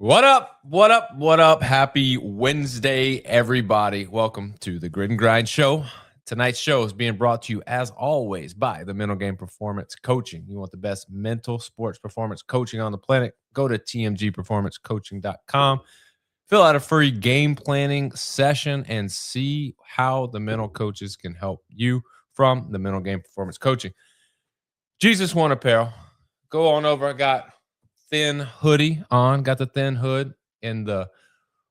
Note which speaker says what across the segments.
Speaker 1: What up? What up? What up? Happy Wednesday, everybody. Welcome to the Grid and Grind Show. Tonight's show is being brought to you, as always, by the Mental Game Performance Coaching. You want the best mental sports performance coaching on the planet? Go to tmgperformancecoaching.com. Fill out a free game planning session and see how the mental coaches can help you from the Mental Game Performance Coaching. Jesus One Apparel. Go on over. I got thin hoodie on. Got the thin hood in the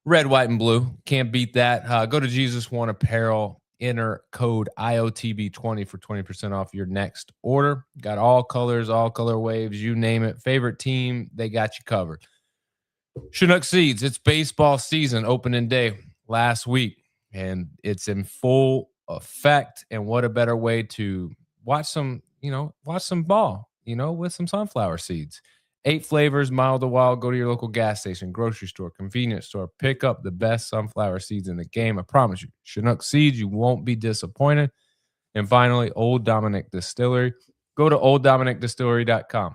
Speaker 1: red, white, and blue. Can't beat that. Go to Jesus One Apparel. Enter code IOTB20 for 20% off your next order. Got all colors, all color waves, you name it. Favorite team, they got you covered. Chinook Seeds, it's baseball season, opening day last week, and it's in full effect. And what a better way to watch some ball, with some sunflower seeds. 8 flavors, mild to wild. Go to your local gas station, grocery store, convenience store. Pick up the best sunflower seeds in the game. I promise you. Chinook Seeds, you won't be disappointed. And finally, Old Dominick Distillery. Go to olddominicdistillery.com.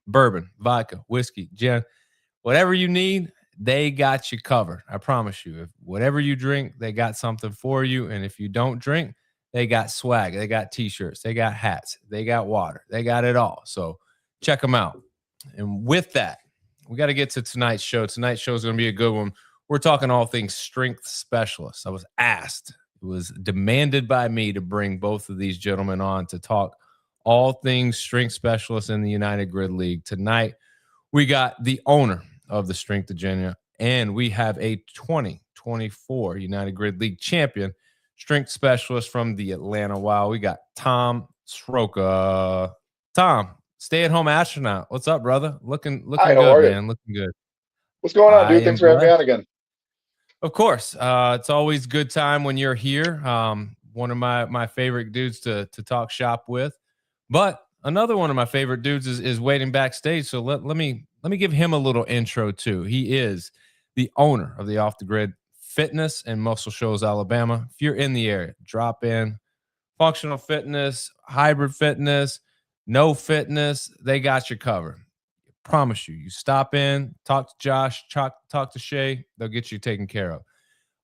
Speaker 1: Bourbon, vodka, whiskey, gin, whatever you need, they got you covered. I promise you. If whatever you drink, they got something for you. And if you don't drink, they got swag. They got T-shirts. They got hats. They got water. They got it all. So check them out. And with that, we got to get to tonight's show. Tonight's show is going to be a good one. We're talking all things strength specialists. I was asked, it was demanded by me to bring both of these gentlemen on to talk all things strength specialists in the United Grid League. Tonight, we got the owner of the Strength Agenda, and we have a 2024 United Grid League champion strength specialist from the Atlanta Wild. We got Tom Sroka. Tom, stay-at-home astronaut. What's up, brother? Looking
Speaker 2: Hi,
Speaker 1: good, man. Looking good.
Speaker 2: What's going on, dude? Thanks for having me on again.
Speaker 1: Of course. It's always good time when you're here. One of my favorite dudes to talk shop with. But another one of my favorite dudes is waiting backstage. So let me give him a little intro too. He is the owner of the Off the Grid Fitness in Muscle Shoals, Alabama. If you're in the area, drop in. Functional fitness, hybrid fitness, no fitness, they got you covered. I promise you. You stop in, talk to Josh, talk to Shay, they'll get you taken care of.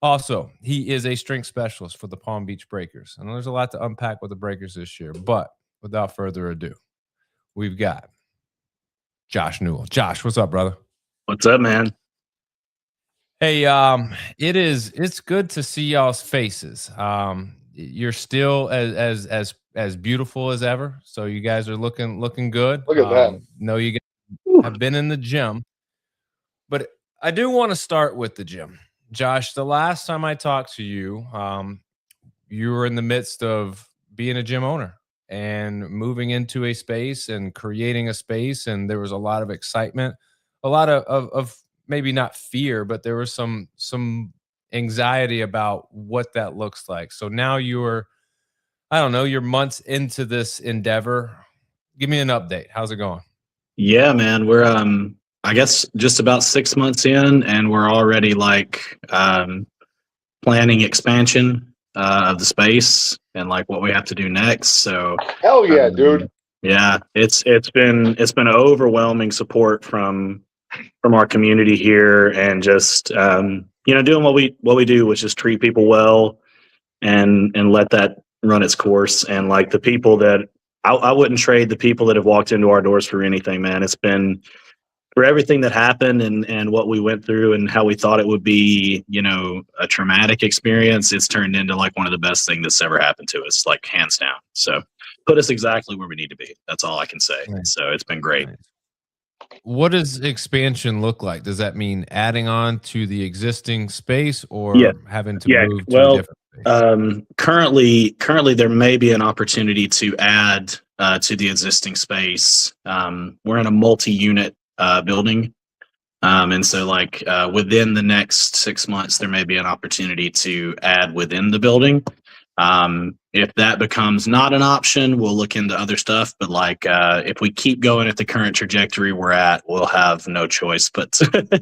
Speaker 1: Also, he is a strength specialist for the Palm Beach Breakers. I know there's a lot to unpack with the Breakers this year, but without further ado, we've got Josh Newell. Josh, what's up, brother?
Speaker 3: What's up, man?
Speaker 1: Hey, it's good to see y'all's faces. You're still as beautiful as ever. So you guys are looking good.
Speaker 2: Look at that.
Speaker 1: No, you guys have been in the gym, but I do want to start with the gym. Josh, the last time I talked to you, you were in the midst of being a gym owner and moving into a space and creating a space. And there was a lot of excitement, a lot of maybe not fear, but there was some anxiety about what that looks like. So now you're months into this endeavor. Give me an update. How's it going?
Speaker 3: Yeah, man. We're I guess just about 6 months in, and we're already planning expansion of the space and what we have to do next. So
Speaker 2: hell yeah, dude.
Speaker 3: Yeah, it's been overwhelming support from our community here, and just doing what we do, which is treat people well and let that run its course. And the people that I wouldn't trade the people that have walked into our doors for anything, man. It's been, for everything that happened and what we went through and how we thought it would be, a traumatic experience, it's turned into one of the best things that's ever happened to us, hands down. So put us exactly where we need to be. That's all I can say. Nice. So it's been great.
Speaker 1: Nice. What does expansion look like? Does that mean adding on to the existing space or having to move to a different space?
Speaker 3: Currently there may be an opportunity to add to the existing space. We're in a multi-unit building. And so within the next 6 months, there may be an opportunity to add within the building. If that becomes not an option, we'll look into other stuff. But if we keep going at the current trajectory we're at, we'll have no choice but to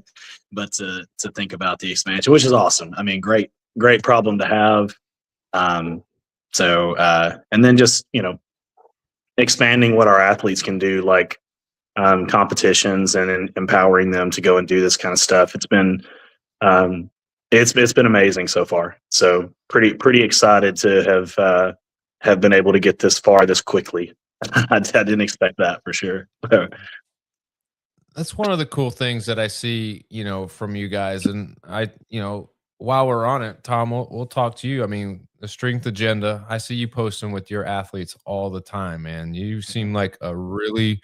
Speaker 3: think about the expansion, which is awesome. I mean, great problem to have. And then just, expanding what our athletes can do. competitions and empowering them to go and do this kind of stuff. It's been it's been amazing so far. So pretty excited to have been able to get this far this quickly. I didn't expect that for sure.
Speaker 1: That's one of the cool things that I see, from you guys. And while we're on it, Tom, we'll talk to you. I mean, the strength agenda, I see you posting with your athletes all the time, man. You seem like a really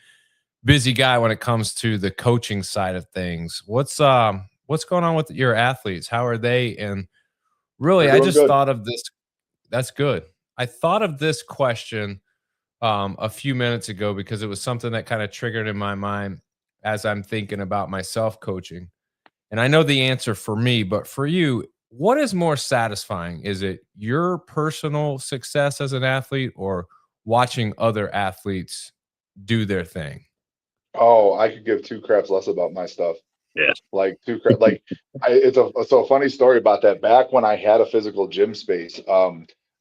Speaker 1: busy guy when it comes to the coaching side of things. What's going on with your athletes? How are they? And really,
Speaker 2: They're
Speaker 1: I
Speaker 2: doing
Speaker 1: just
Speaker 2: good.
Speaker 1: thought of this. That's good. I thought of this question a few minutes ago because it was something that kind of triggered in my mind as I'm thinking about myself coaching. And I know the answer for me, but for you, what is more satisfying? Is it your personal success as an athlete or watching other athletes do their thing?
Speaker 2: Oh, I could give two craps less about my stuff.
Speaker 3: Yeah.
Speaker 2: Like it's a funny story about that. Back when I had a physical gym space,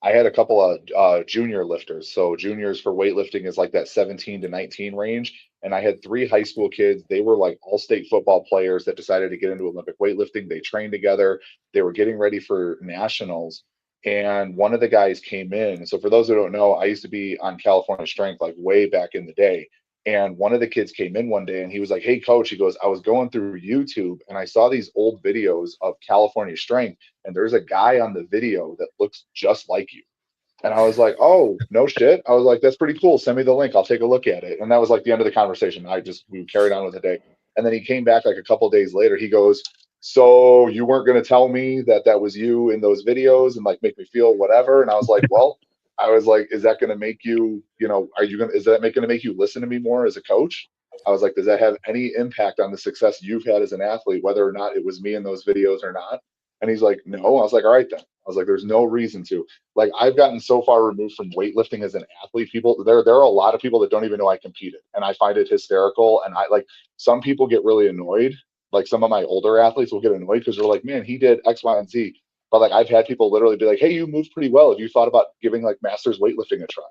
Speaker 2: I had a couple of junior lifters. So juniors for weightlifting is like that 17 to 19 range. And I had three high school kids. They were like all state football players that decided to get into Olympic weightlifting. They trained together. They were getting ready for nationals. And one of the guys came in. So for those who don't know, I used to be on California Strength like way back in the day. And one of the kids came in one day and he was like, "Hey, coach," he goes, "I was going through YouTube and I saw these old videos of California Strength. And there's a guy on the video that looks just like you." And I was like, "Oh, no shit." I was like, "That's pretty cool. Send me the link. I'll take a look at it." And that was like the end of the conversation. We carried on with the day. And then he came back like a couple of days later. He goes, "So you weren't going to tell me that that was you in those videos and like make me feel whatever?" And I was like, "Well," I was like, "Is that going to make you, is that going to make you listen to me more as a coach?" I was like, "Does that have any impact on the success you've had as an athlete, whether or not it was me in those videos or not?" And he's like, "No." I was like, "All right, then." I was like, "There's no reason to." Like, I've gotten so far removed from weightlifting as an athlete. There are a lot of people that don't even know I competed, and I find it hysterical. And I like some people get really annoyed. Like some of my older athletes will get annoyed because they're like, "Man, he did X, Y, and Z." But like I've had people literally be like, "Hey, you moved pretty well. Have you thought about giving like masters weightlifting a try?"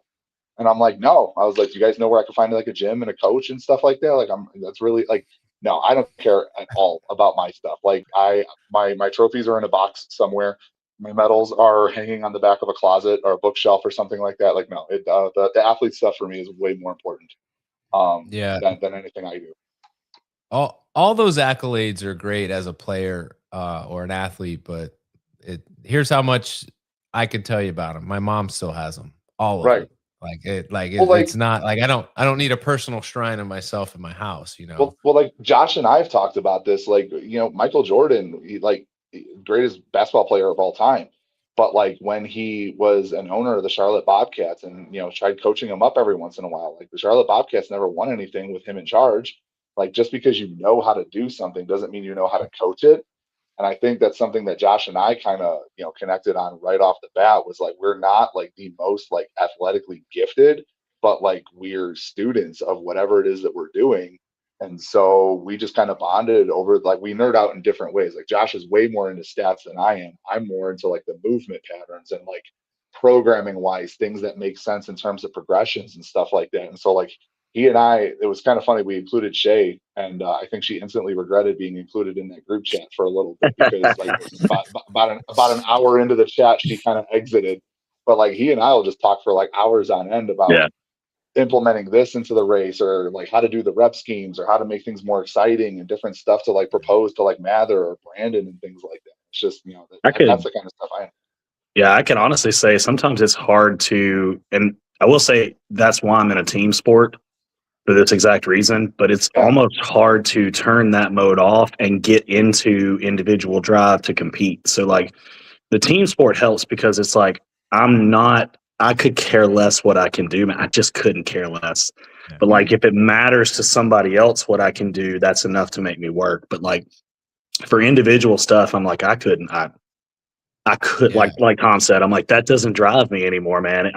Speaker 2: And I'm like, "No." I was like, "Do you guys know where I can find like a gym and a coach and stuff like that?" Like that's really like, no, I don't care at all about my stuff. Like my trophies are in a box somewhere. My medals are hanging on the back of a closet or a bookshelf or something like that. Like, no, the athlete stuff for me is way more important
Speaker 1: Yeah.
Speaker 2: than anything I do.
Speaker 1: All those accolades are great as a player or an athlete, but here's how much I can tell you about them. My mom still has them, all of them.
Speaker 2: Right. Well, like
Speaker 1: It's not like I don't need a personal shrine of myself in my house,
Speaker 2: like Josh and I have talked about this. Like, Michael Jordan, greatest basketball player of all time. But like when he was an owner of the Charlotte Bobcats and tried coaching him up every once in a while, like the Charlotte Bobcats never won anything with him in charge. Like just because you know how to do something doesn't mean you know how to coach it. And I think that's something that Josh and I kind of, connected on right off the bat was like, we're not like the most like athletically gifted, but like we're students of whatever it is that we're doing. And so we just kind of bonded over like we nerd out in different ways. Like Josh is way more into stats than I am. I'm more into like the movement patterns and like programming wise things that make sense in terms of progressions and stuff like that. And so like he and I, it was kind of funny. We included Shay, and I think she instantly regretted being included in that group chat for a little bit because, like, about an hour into the chat, she kind of exited. But like he and I will just talk for like hours on end about
Speaker 3: Yeah.
Speaker 2: implementing this into the race, or like how to do the rep schemes, or how to make things more exciting, and different stuff to like propose to like Mather or Brandon and things like that. It's just that's the kind of stuff I am.
Speaker 3: Yeah, I can honestly say sometimes it's hard to, and I will say that's why I'm in a team sport for this exact reason, but it's
Speaker 2: Yeah.
Speaker 3: almost hard to turn that mode off and get into individual drive to compete. So like the team sport helps because it's like I could care less what I can do, man. I just couldn't care less.
Speaker 1: Yeah.
Speaker 3: But like if it matters to somebody else what I can do, that's enough to make me work. But like for individual stuff, I'm like I could
Speaker 1: Yeah.
Speaker 3: like Tom said, I'm like that doesn't drive me anymore, man.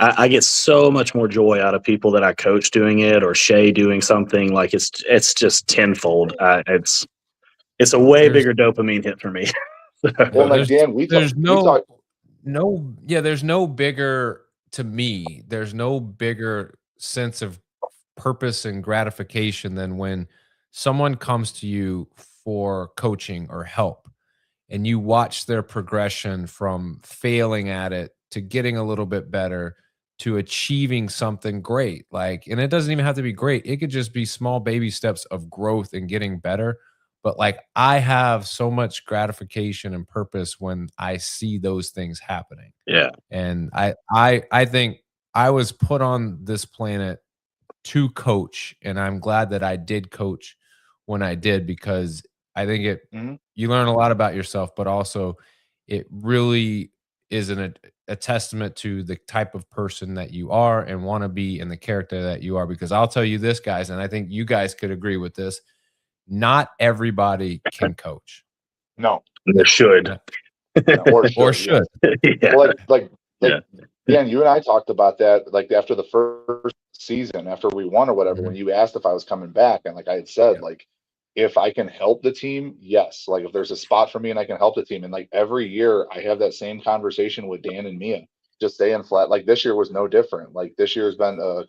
Speaker 3: I get so much more joy out of people that I coach doing it or Shay doing something. Like it's just tenfold. It's a way
Speaker 1: There's
Speaker 3: bigger dopamine hit for me.
Speaker 2: Well, like Dan,
Speaker 1: there's
Speaker 2: we talk.
Speaker 1: there's no bigger to me. There's no bigger sense of purpose and gratification than when someone comes to you for coaching or help and you watch their progression from failing at it to getting a little bit better to achieving something great. Like, and it doesn't even have to be great. It could just be small baby steps of growth and getting better. But like, I have so much gratification and purpose when I see those things happening.
Speaker 3: Yeah.
Speaker 1: And I think I was put on this planet to coach, and I'm glad that I did coach when I did, because I think you learn a lot about yourself, but also it really is a testament to the type of person that you are and want to be and the character that you are. Because I'll tell you this, guys, and I think you guys could agree with this, not everybody can coach.
Speaker 2: No.
Speaker 3: They should.
Speaker 2: Or should.
Speaker 3: Yeah.
Speaker 2: Well, like
Speaker 3: Yeah.
Speaker 2: Dan, you and I talked about that like after the first season, after we won or whatever, when you asked if I was coming back, and like I had said, like if I can help the team, yes. Like if there's a spot for me and I can help the team, and like every year I have that same conversation with Dan and Mia, just staying flat. Like this year was no different. Like this year has been a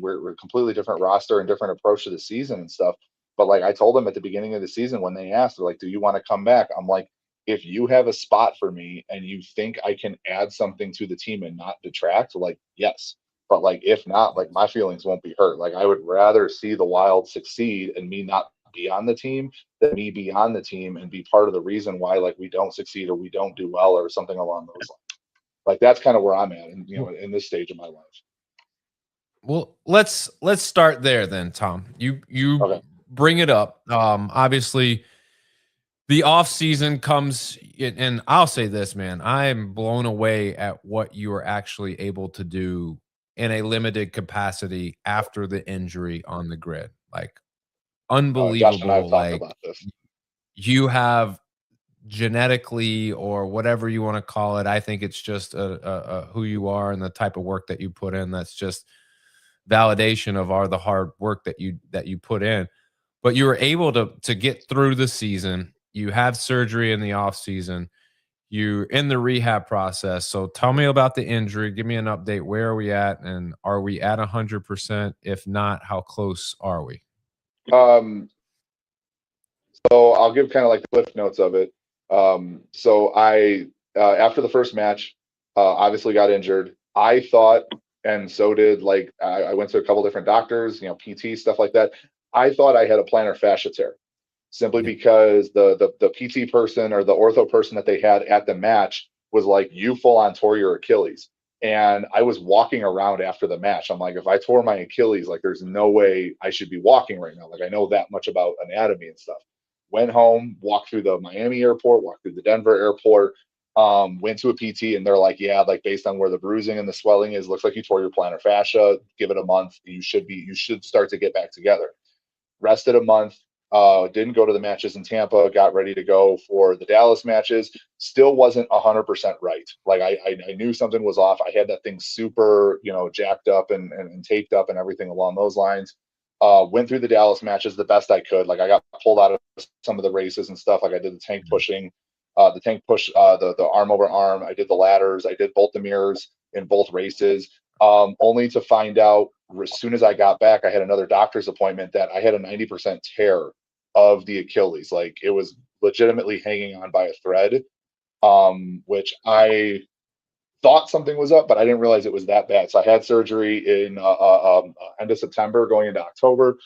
Speaker 2: we're a completely different roster and different approach to the season and stuff. But like I told them at the beginning of the season when they asked, they're like, "Do you want to come back?" I'm like, if you have a spot for me and you think I can add something to the team and not detract, like, yes. But like, if not, like my feelings won't be hurt. Like I would rather see the Wild succeed and me not be on the team than me be on the team and be part of the reason why like we don't succeed or we don't do well or something along those lines. Like that's kind of where I'm at, and in this stage of my life.
Speaker 1: Well, let's start there then, Tom. You
Speaker 2: Okay.
Speaker 1: bring it up. Obviously, the off season comes, and I'll say this, man, I am blown away at what you are actually able to do in a limited capacity after the injury on the grid. Like
Speaker 2: Josh and I have
Speaker 1: unbelievable.
Speaker 2: talked
Speaker 1: Like
Speaker 2: about this.
Speaker 1: you have genetically or whatever you want to call it. I think it's just a who you are and the type of work that you put in. That's just validation of the hard work that you put in. But you were able to get through the season. You have surgery in the off season. You're in the rehab process. So tell me about the injury. Give me an update. Where are we at? And are we at 100%? If not, how close are we?
Speaker 2: So I'll give kind of like the cliff notes of it. So I after the first match, obviously got injured. I thought, and so did like I went to a couple different doctors, PT stuff like that. I thought I had a plantar fascia tear, simply because the PT person or the ortho person that they had at the match was like, "You full on tore your Achilles." And I was walking around after the match. I'm like, if I tore my Achilles, like there's no way I should be walking right now. Like I know that much about anatomy and stuff. Went home, walked through the Miami airport, walked through the Denver airport, went to a PT, and they're like, yeah, like based on where the bruising and the swelling is, looks like you tore your plantar fascia. Give it a month. You should start to get back together. Rested a month, didn't go to the matches in Tampa, got ready to go for the Dallas matches. Still wasn't 100% right. Like I knew something was off. I had that thing super, jacked up and taped up and everything along those lines. Went through the Dallas matches the best I could. Like I got pulled out of some of the races and stuff. Like I did the tank pushing, the arm over arm. I did the ladders. I did both the mirrors in both races. Only to find out as soon as I got back, I had another doctor's appointment that I had a 90% tear of the Achilles. Like it was legitimately hanging on by a thread, which I thought something was up, but I didn't realize it was that bad. So I had surgery in end of September going into October.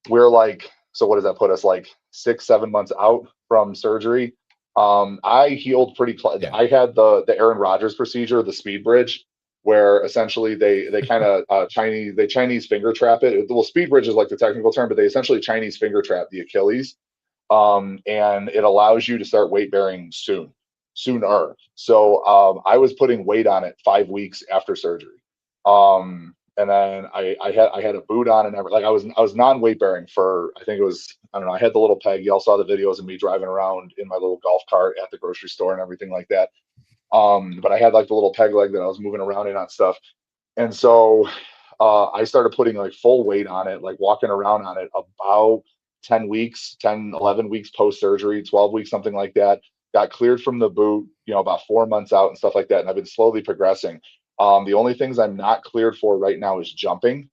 Speaker 2: We're like, so what does that put us like 6-7 months out from surgery? I healed pretty close. I had the Aaron Rodgers procedure, the speed bridge, where essentially they kind of Chinese finger trap it. Well, speed bridge is like the technical term, but they essentially Chinese finger trap the Achilles, and it allows you to start weight bearing sooner. So I was putting weight on it 5 weeks after surgery. And then I had a boot on and everything. Like I was non-weight bearing for, I think it was, I don't know, I had the little peg. Y'all saw the videos of me driving around in my little golf cart at the grocery store and everything like that. But I had like the little peg leg that I was moving around in on stuff. And so I started putting like full weight on it, like walking around on it about 10 weeks, 10, 11 weeks post-surgery, 12 weeks, something like that. Got cleared from the boot, about 4 months out and stuff like that. And I've been slowly progressing. The only things I'm not cleared for right now is jumping.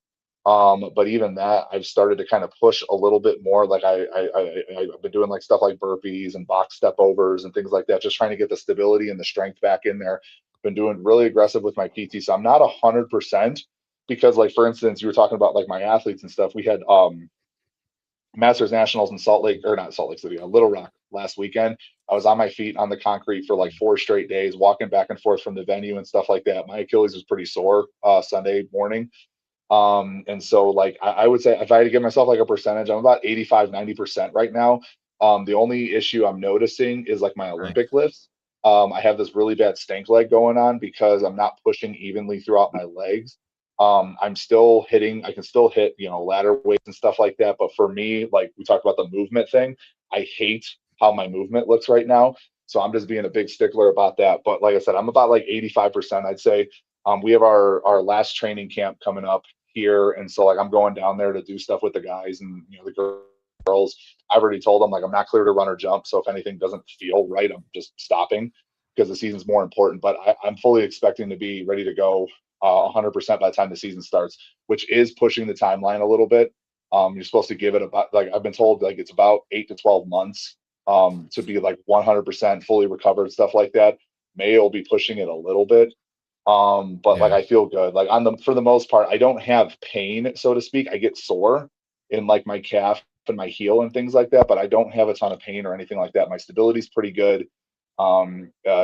Speaker 2: But even that, I've started to kind of push a little bit more. Like I've been doing like stuff like burpees and box step overs and things like that, just trying to get the stability and the strength back in there. Been doing really aggressive with my PT. So I'm not 100% because, like, for instance, you were talking about like my athletes and stuff. We had Masters Nationals in Salt Lake, or not Salt Lake City, Little Rock last weekend. I was on my feet on the concrete for like 4 straight days, walking back and forth from the venue and stuff like that. My Achilles was pretty sore Sunday morning. And so like I would say if I had to give myself like a percentage, I'm about 85-90% right now. The only issue I'm noticing is like my Olympic lifts. I have this really bad stank leg going on because I'm not pushing evenly throughout my legs. I'm still hitting, I can still hit, ladder weights and stuff like that. But for me, like we talked about the movement thing, I hate how my movement looks right now. So I'm just being a big stickler about that. But like I said, I'm about like 85%, I'd say. We have our last training camp coming up here, and so like I'm going down there to do stuff with the guys and the girls. I've already told them like I'm not clear to run or jump, so if anything doesn't feel right, I'm just stopping because the season's more important. But I'm fully expecting to be ready to go 100% by the time the season starts, which is pushing the timeline a little bit. You're supposed to give it about, like I've been told, like it's about 8 to 12 months to be like 100% fully recovered, stuff like that. May will be pushing it a little bit. But like I feel good. Like for the most part, I don't have pain, so to speak. I get sore in like my calf and my heel and things like that, but I don't have a ton of pain or anything like that. My stability's pretty good.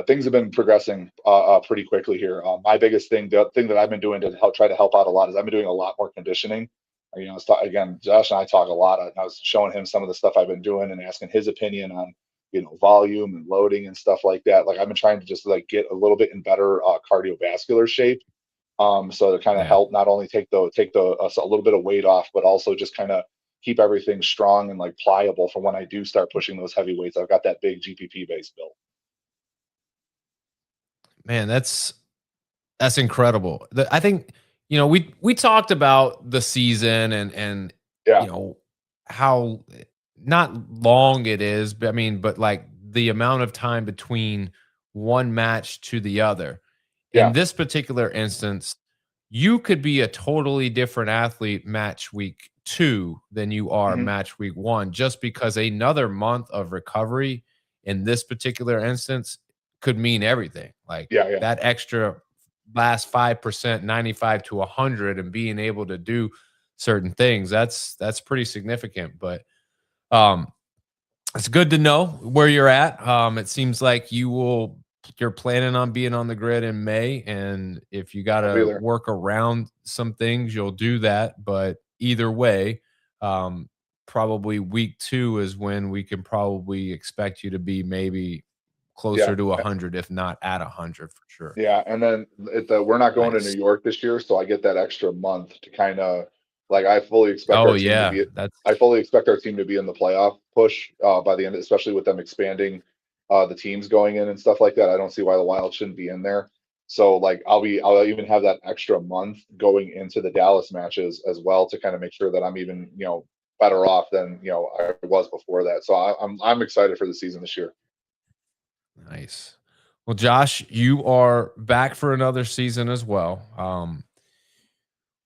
Speaker 2: Things have been progressing pretty quickly here. My biggest thing, the thing that I've been doing to try to help out a lot is I've been doing a lot more conditioning. Again, Josh and I talk a lot. I was showing him some of the stuff I've been doing and asking his opinion on volume and loading and stuff like that. Like I've been trying to just like get a little bit in better cardiovascular shape. So to kind of help not only take a little bit of weight off, but also just kind of keep everything strong and like pliable for when I do start pushing those heavy weights. I've got that big GPP base built.
Speaker 1: Man, that's incredible. I think we talked about the season and how not long it is, but but like the amount of time between one match to the other. In this particular instance, you could be a totally different athlete match week 2 than you are match week 1, just because another month of recovery in this particular instance could mean everything. Like that extra last 5%, 95 to 100, and being able to do certain things, that's pretty significant. But it's good to know where you're at. It seems like you're planning on being on the grid in May, and if you got to work around some things, you'll do that. But either way, probably week 2 is when we can probably expect you to be maybe closer to 100, if not at 100 for sure.
Speaker 2: Yeah, and then we're not going to New York this year, so I get that extra month to kind of like I fully expect our team to be. I fully expect our team to be in the playoff push by the end, especially with them expanding the teams going in and stuff like that. I don't see why the Wild shouldn't be in there. So like I'll even have that extra month going into the Dallas matches as well to kind of make sure that I'm even better off than I was before that. So I'm excited for the season this year.
Speaker 1: Nice. Well, Josh, you are back for another season as well.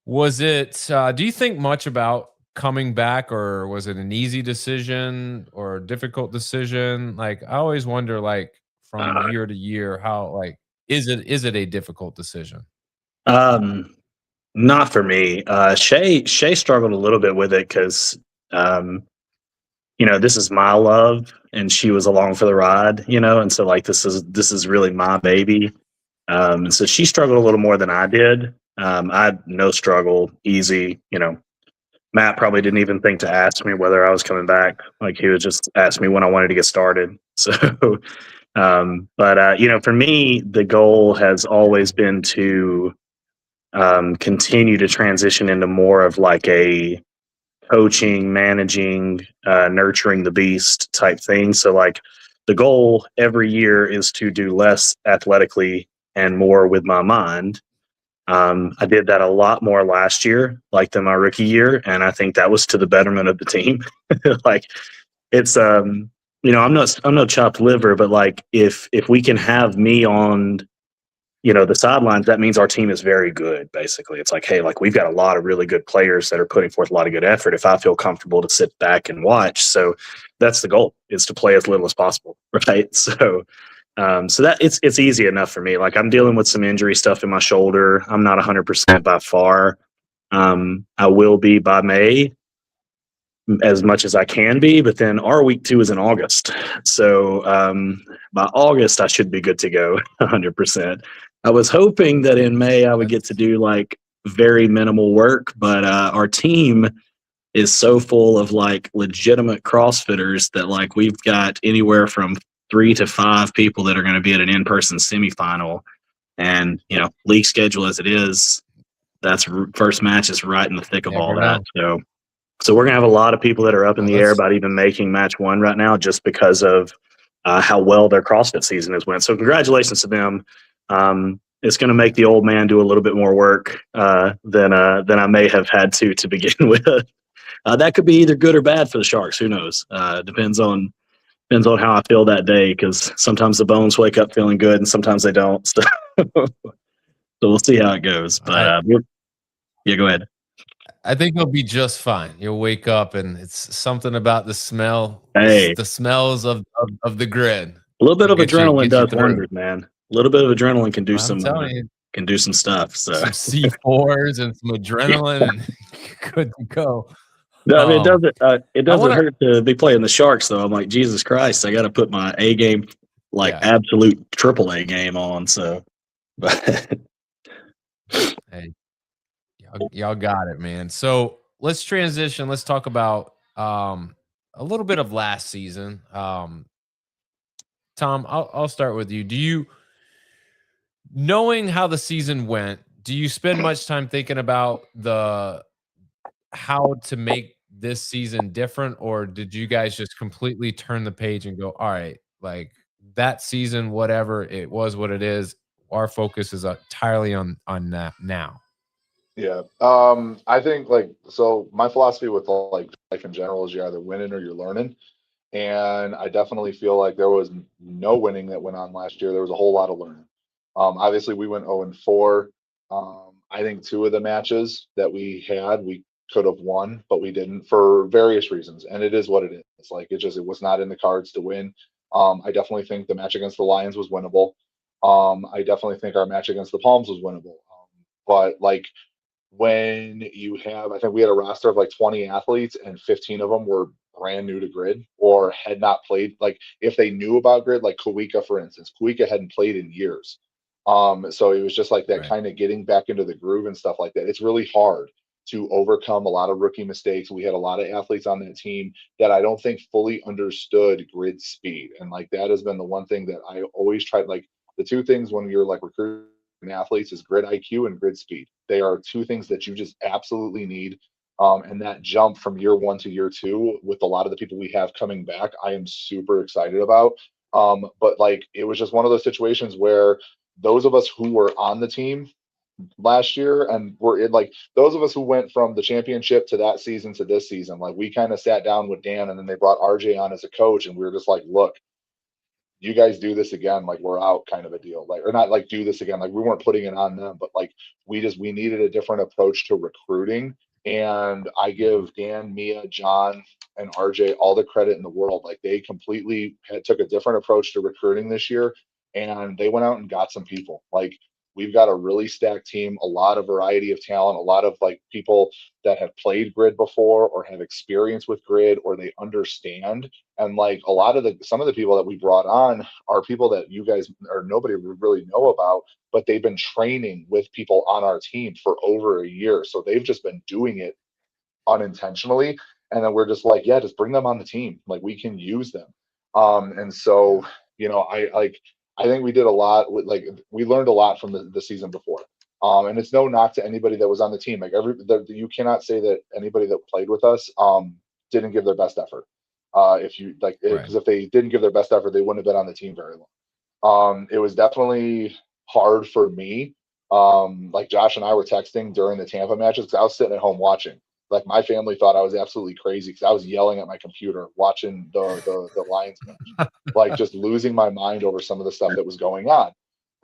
Speaker 1: Was it, do you think much about coming back, or was it an easy decision or a difficult decision? Like, I always wonder, like, from year to year, how, like, is it a difficult decision?
Speaker 3: Not for me. Shay struggled a little bit with it because, this is my love and she was along for the ride, and so like, this is really my baby. And so she struggled a little more than I did. I had no struggle, easy. Matt probably didn't even think to ask me whether I was coming back. Like, he would just ask me when I wanted to get started. So, but for me, the goal has always been to continue to transition into more of like a coaching, managing, nurturing the beast type thing. So like, the goal every year is to do less athletically and more with my mind. I did that a lot more last year, like than my rookie year, and I think that was to the betterment of the team. Like, it's I'm no chopped liver, but like if we can have me on the sidelines, that means our team is very good. Basically, it's like, hey, like we've got a lot of really good players that are putting forth a lot of good effort. If I feel comfortable to sit back and watch, so that's the goal, is to play as little as possible, right? So that it's easy enough for me. Like I'm dealing with some injury stuff in my shoulder. I'm not 100% by far. I will be by May, as much as I can be, but then our week 2 is in August. So by August, I should be good to go 100%. I was hoping that in May I would get to do like very minimal work, but our team is so full of like legitimate CrossFitters that like we've got anywhere from 3 to 5 people that are going to be at an in-person semifinal. And, league schedule as it is, that's first match is right in the thick of all that. So we're going to have a lot of people that are up in the air about even making match 1 right now, just because of how well their CrossFit season has went. So congratulations to them. It's going to make the old man do a little bit more work than I may have had to begin with. That could be either good or bad for the Sharks. Who knows? Depends on how I feel that day, because sometimes the bones wake up feeling good and sometimes they don't. So, we'll see how it goes. But yeah, go ahead.
Speaker 1: I think you'll be just fine. You'll wake up and it's something about the smell.
Speaker 3: Hey,
Speaker 1: the smells of the grid.
Speaker 3: A little bit of adrenaline does wonders, man. A little bit of adrenaline can do can do some stuff. So
Speaker 1: some C4s and some adrenaline, and good to go.
Speaker 3: No, I mean, it doesn't hurt to be playing the Sharks, though. I'm like, Jesus Christ, I got to put my A game, absolute AAA game on. So,
Speaker 1: hey, y'all got it, man. So let's transition. Let's talk about a little bit of last season. Tom, I'll start with you. Do you, knowing how the season went, do you spend much time thinking about how to make this season different, or did you guys just completely turn the page and go, all right, like that season, whatever it was, what it is, our focus is entirely on that now?
Speaker 2: Yeah. I think so my philosophy with like life in general is you're either winning or you're learning. And I definitely feel like there was no winning that went on last year. There was a whole lot of learning. Obviously we went 0-4. I think 2 of the matches that we had, we could have won, but we didn't for various reasons. And it is what it is. It's like, it was not in the cards to win. I definitely think the match against the Lions was winnable. I definitely think our match against the Palms was winnable. But like, when you have, I think we had a roster of like 20 athletes and 15 of them were brand new to grid or had not played. Like if they knew about grid, like Kuika, for instance, Kuika hadn't played in years. So it was just like that kind of getting back into the groove and stuff like that. It's really hard to overcome a lot of rookie mistakes. We had a lot of athletes on that team that I don't think fully understood grid speed. And like, that has been the one thing that I always tried, like the 2 things when you're like recruiting athletes is grid IQ and grid speed. They are 2 things that you just absolutely need. And that jump from year 1 to year 2 with a lot of the people we have coming back, I am super excited about. But like, it was just one of those situations where those of us who were on the team last year and were in, like those of us who went from the championship to that season to this season, like we kind of sat down with Dan and then they brought RJ on as a coach and we were just like, look, you guys do this again, like we're out, kind of a deal. Like, or not like do this again, like we weren't putting it on them, but like we needed a different approach to recruiting. And I give Dan, Mia, John, and RJ all the credit in the world. Like they completely took a different approach to recruiting this year, and they went out and got some people. Like we've got a really stacked team, a lot of variety of talent, a lot of like people that have played grid before or have experience with grid or they understand. And like a lot of some of the people that we brought on are people that you guys or nobody would really know about, but they've been training with people on our team for over a year. So they've just been doing it unintentionally. And then we're just like, yeah, just bring them on the team. Like we can use them. And so, I think we did a lot with, like, we learned a lot from the season before. And it's no knock to anybody that was on the team. Like you cannot say that anybody that played with us didn't give their best effort. Because if they didn't give their best effort, they wouldn't have been on the team very long. It was definitely hard for me. Like Josh and I were texting during the Tampa matches because I was sitting at home watching. Like my family thought I was absolutely crazy because I was yelling at my computer watching the Lions match, like just losing my mind over some of the stuff that was going on.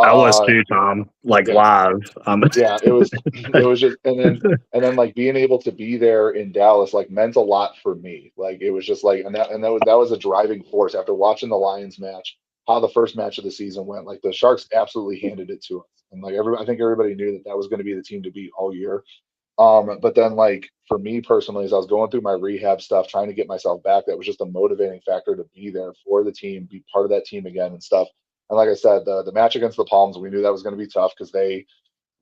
Speaker 3: I was too, Tom. Like live.
Speaker 2: Yeah, it was just, and then like being able to be there in Dallas like meant a lot for me. Like it was just like, and that was a driving force after watching the Lions match, how the first match of the season went. Like the Sharks absolutely handed it to us, and like I think everybody knew that was going to be the team to beat all year. But then like for me personally, as I was going through my rehab stuff, trying to get myself back, that was just a motivating factor to be there for the team, be part of that team again and stuff. And like I said, the match against the Palms, we knew that was going to be tough because they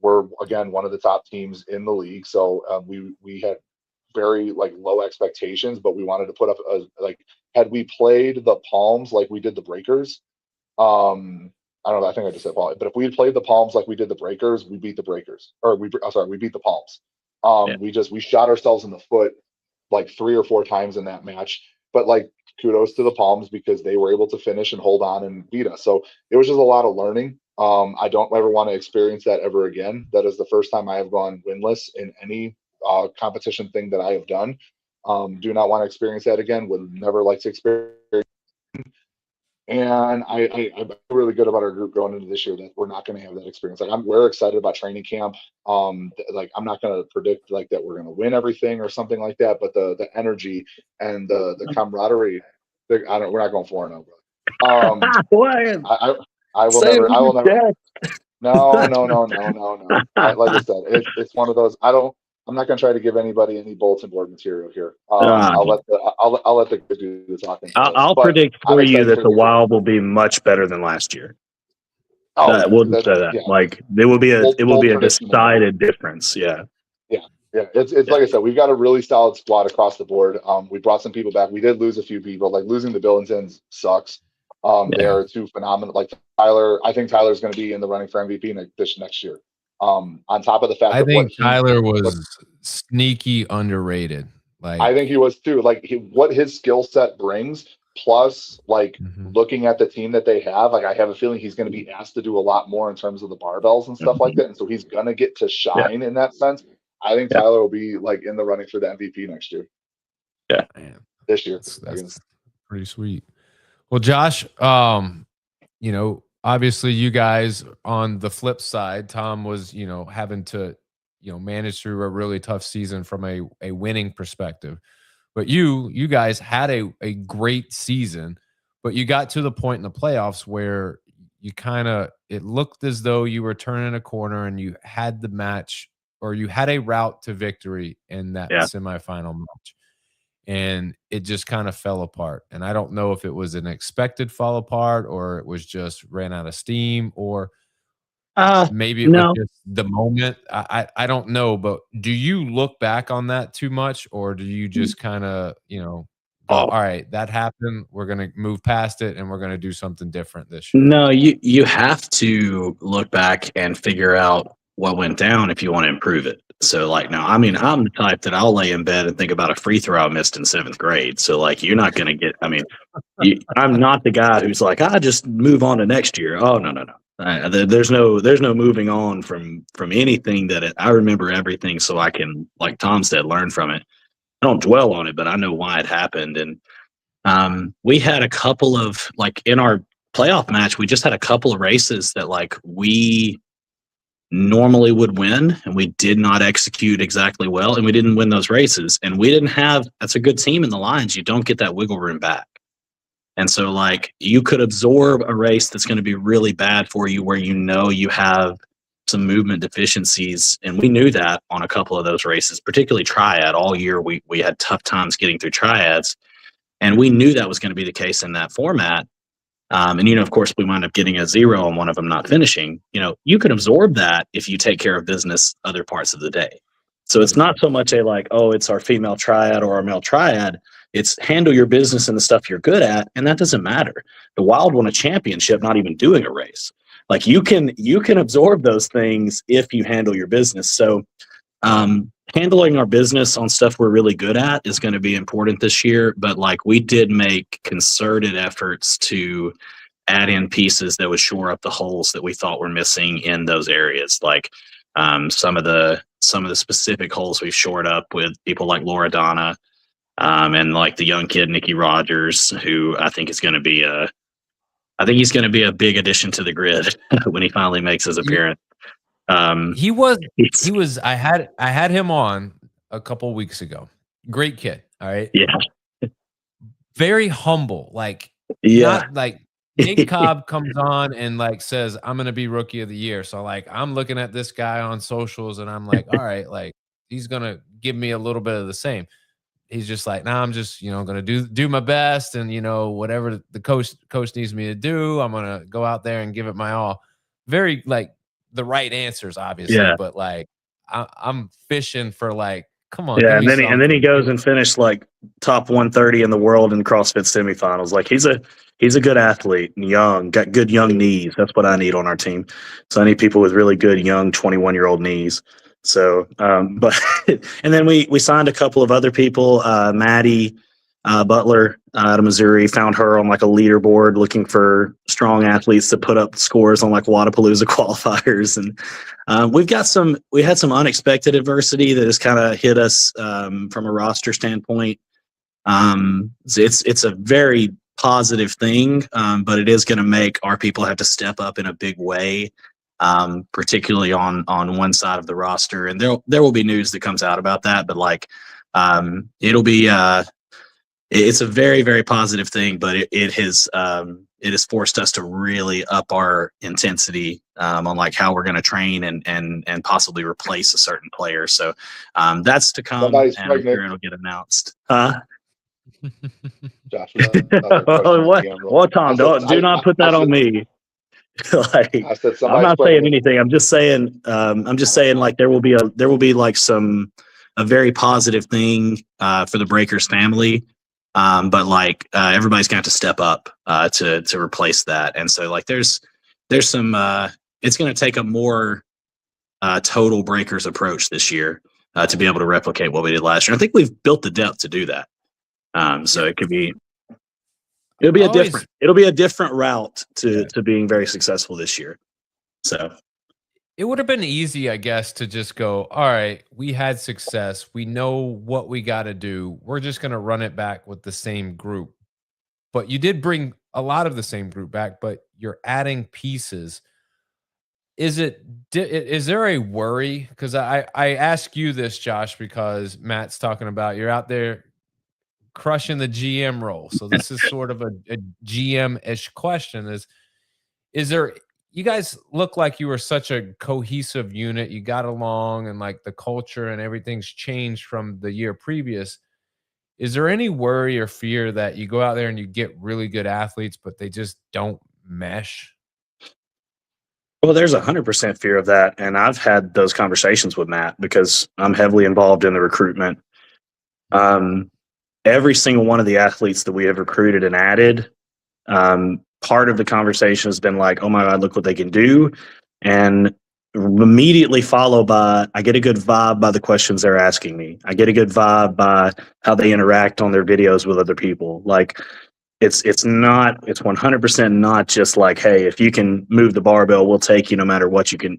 Speaker 2: were again one of the top teams in the league. So we had very like low expectations, but we wanted to put up like had we played the Palms like we did the Breakers, I don't know. I think I just said Palms, but if we had played the Palms like we did the Breakers, we beat the Breakers, or we beat the Palms. We shot ourselves in the foot like 3 or 4 times in that match, but like kudos to the Palms because they were able to finish and hold on and beat us. So it was just a lot of learning. I don't ever want to experience that ever again. That is the first time I have gone winless in any competition thing that I have done. Do not want to experience that again. Would never like to experience. And I'm really good about our group going into this year that we're not going to have that experience. Like we're excited about training camp. Like I'm not going to predict like that we're going to win everything or something like that, but the energy and the camaraderie, we're not going 4-0, bro. I will never. No. Like I said, it's one of those. I'm not going to try to give anybody any bulletin board material here. I'll let the good do the talking.
Speaker 3: I'll predict for you that the Wild will be much better than last year. We'll just say that. Yeah. Like it will be a decided difference. Yeah.
Speaker 2: Yeah. It's like I said, we've got a really solid squad across the board. We brought some people back. We did lose a few people. Like losing the Billingtons sucks. They are two phenomenal. Like Tyler, I think Tyler's going to be in the running for MVP this next year. On top of the fact,
Speaker 1: I think Tyler was sneaky underrated. Like
Speaker 2: I think he was too. Like what his skill set brings, plus like looking at the team that they have, like I have a feeling he's going to be asked to do a lot more in terms of the barbells and stuff like that, and so he's going to get to shine in that sense. I think Tyler will be like in the running for the MVP next year.
Speaker 3: Yeah,
Speaker 2: this year.
Speaker 1: That's pretty sweet. Well, Josh, obviously you guys on the flip side, Tom was, having to, manage through a really tough season from a winning perspective. But you guys had a great season, but you got to the point in the playoffs where it looked as though you were turning a corner and you had the match or you had a route to victory in that semifinal match. And it just kind of fell apart. And I don't know if it was an expected fall apart or it was just ran out of steam or maybe it was just the moment. I don't know. But do you look back on that too much or do you just kind of, go, all right, that happened. We're going to move past it and we're going to do something different this year?
Speaker 3: No, you have to look back and figure out what went down if you want to improve it. So like now, I mean, I'm the type that I'll lay in bed and think about a free throw I missed in 7th grade. So like, you're not going to get, I'm not the guy who's like, I just move on to next year. Oh, no. There's no moving on from anything that I remember everything. So I can, like Tom said, learn from it. I don't dwell on it, but I know why it happened. And we had a couple of like in our playoff match, we just had a couple of races that like we normally would win and we did not execute exactly well and we didn't win those races and we didn't have that's a good team in the Lions. You don't get that wiggle room back. And so like you could absorb a race that's going to be really bad for you where you have some movement deficiencies. And we knew that on a couple of those races, particularly triad all year. We had tough times getting through triads and we knew that was going to be the case in that format. And, of course, we wind up getting a 0 on one of them not finishing. You can absorb that if you take care of business other parts of the day. So it's not so much it's our female triad or our male triad. It's handle your business and the stuff you're good at, and that doesn't matter. The Wild won a championship not even doing a race. Like you can absorb those things if you handle your business. So handling our business on stuff we're really good at is going to be important this year. But like we did make concerted efforts to add in pieces that would shore up the holes that we thought were missing in those areas. Like some of the specific holes we've shored up with people like Laura Donna and like the young kid Nikki Rogers, who I think is going to be I think he's going to be a big addition to the grid when he finally makes his appearance.
Speaker 1: He was. I had him on a couple weeks ago. Great kid. All right.
Speaker 3: Yeah.
Speaker 1: Very humble. Not like Nick Cobb comes on and says, I'm going to be rookie of the year. So I'm looking at this guy on socials and I'm like, all right, he's going to give me a little bit of the same. He's just like, nah, I'm just, going to do my best. And, whatever the coach needs me to do, I'm going to go out there and give it my all. Very the right answers, obviously. Yeah. But I'm fishing for come on.
Speaker 3: Yeah. And then he goes and finished top 130 in the world in CrossFit semifinals. He's a good athlete and young, got good young knees. That's what I need on our team. So I need people with really good young 21-year-old knees. So, but and then we signed a couple of other people. Maddie Butler out of Missouri, found her on a leaderboard looking for strong athletes to put up scores on Wadapalooza qualifiers. And we had some unexpected adversity that has kind of hit us from a roster standpoint. It's a very positive thing, but it is going to make our people have to step up in a big way. Particularly on one side of the roster, and there will be news that comes out about that. But it'll be it's a very, very positive thing. But it has forced us to really up our intensity on how we're going to train and possibly replace a certain player. So that's to come.
Speaker 2: Somebody's
Speaker 3: and
Speaker 2: pregnant.
Speaker 3: it'll get announced.
Speaker 2: Josh,
Speaker 3: what, Tom? Do not put that on me. I'm not saying anything. I'm just saying there will be a very positive thing for the Breakers family. But everybody's going to have to step up to replace that. And so there's some it's going to take a more total Breakers approach this year to be able to replicate what we did last year. I think we've built the depth to do that. So it'll be a different route to being very successful this year. So
Speaker 1: it would have been easy, I guess, to just go, all right, we had success. We know what we got to do. We're just going to run it back with the same group. But you did bring a lot of the same group back, but you're adding pieces. Is there a worry? Because I ask you this, Josh, because Matt's talking about you're out there crushing the GM role. So this is sort of a GM-ish question. Is there, you guys look like you were such a cohesive unit. You got along and the culture and everything's changed from the year previous. Is there any worry or fear that you go out there and you get really good athletes, but they just don't mesh?
Speaker 3: Well, there's 100% fear of that. And I've had those conversations with Matt because I'm heavily involved in the recruitment. Every single one of the athletes that we have recruited and added, part of the conversation has been oh my God, look what they can do. And immediately followed by, I get a good vibe by the questions they're asking me. I get a good vibe by how they interact on their videos with other people. It's 100% not just hey, if you can move the barbell, we'll take you no matter what you can.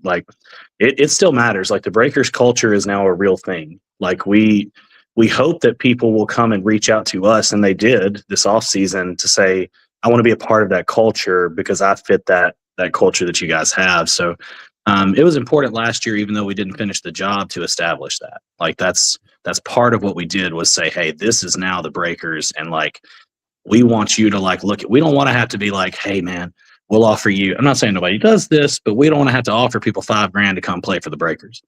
Speaker 3: It still matters. The Breakers culture is now a real thing. We hope that people will come and reach out to us, and they did this offseason to say, I want to be a part of that culture because I fit that culture that you guys have. So it was important last year, even though we didn't finish the job, to establish that. That's part of what we did was say, hey, this is now the Breakers, and we want you to look at. We don't want to have to be hey, man, we'll offer you. I'm not saying nobody does this, but we don't want to have to offer people $5,000 to come play for the Breakers.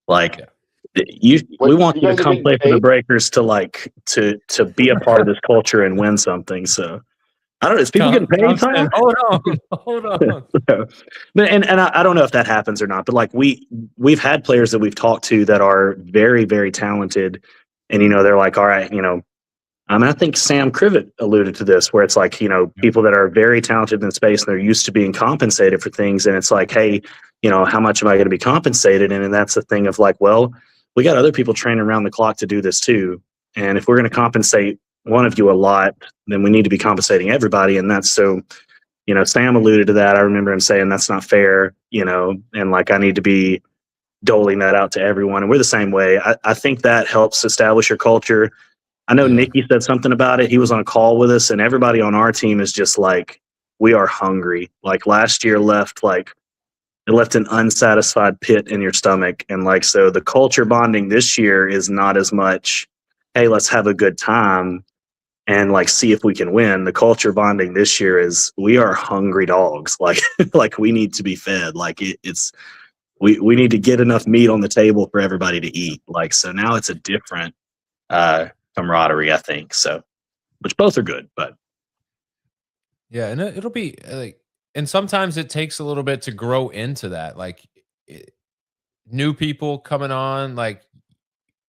Speaker 3: We want you to come play for the Breakers to be a part of this culture and win something. So I don't know. Is people getting paid?
Speaker 1: Hold on.
Speaker 3: And I don't know if that happens or not. But we've had players that we've talked to that are very, very talented, and they're all right, I think Sam Crivet alluded to this, where it's people that are very talented in space and they're used to being compensated for things, and it's hey, how much am I going to be compensated? And that's the thing of well, we got other people training around the clock to do this too. And if we're going to compensate one of you a lot, then we need to be compensating everybody. And that's so, Sam alluded to that. I remember him saying that's not fair, and I need to be doling that out to everyone. And we're the same way. I think that helps establish your culture. I know Nikki said something about it. He was on a call with us, and everybody on our team is just we are hungry. Like last year it left an unsatisfied pit in your stomach. And like, so the culture bonding this year is not as much, hey, let's have a good time and like see if we can win. The culture bonding this year is we are hungry dogs. Like, like we need to be fed. Like we need to get enough meat on the table for everybody to eat. Like, so now it's a different camaraderie, I think. So, which both are good, but
Speaker 1: Yeah, and it'll be like, and sometimes it takes a little bit to grow into that. Like new people coming on, like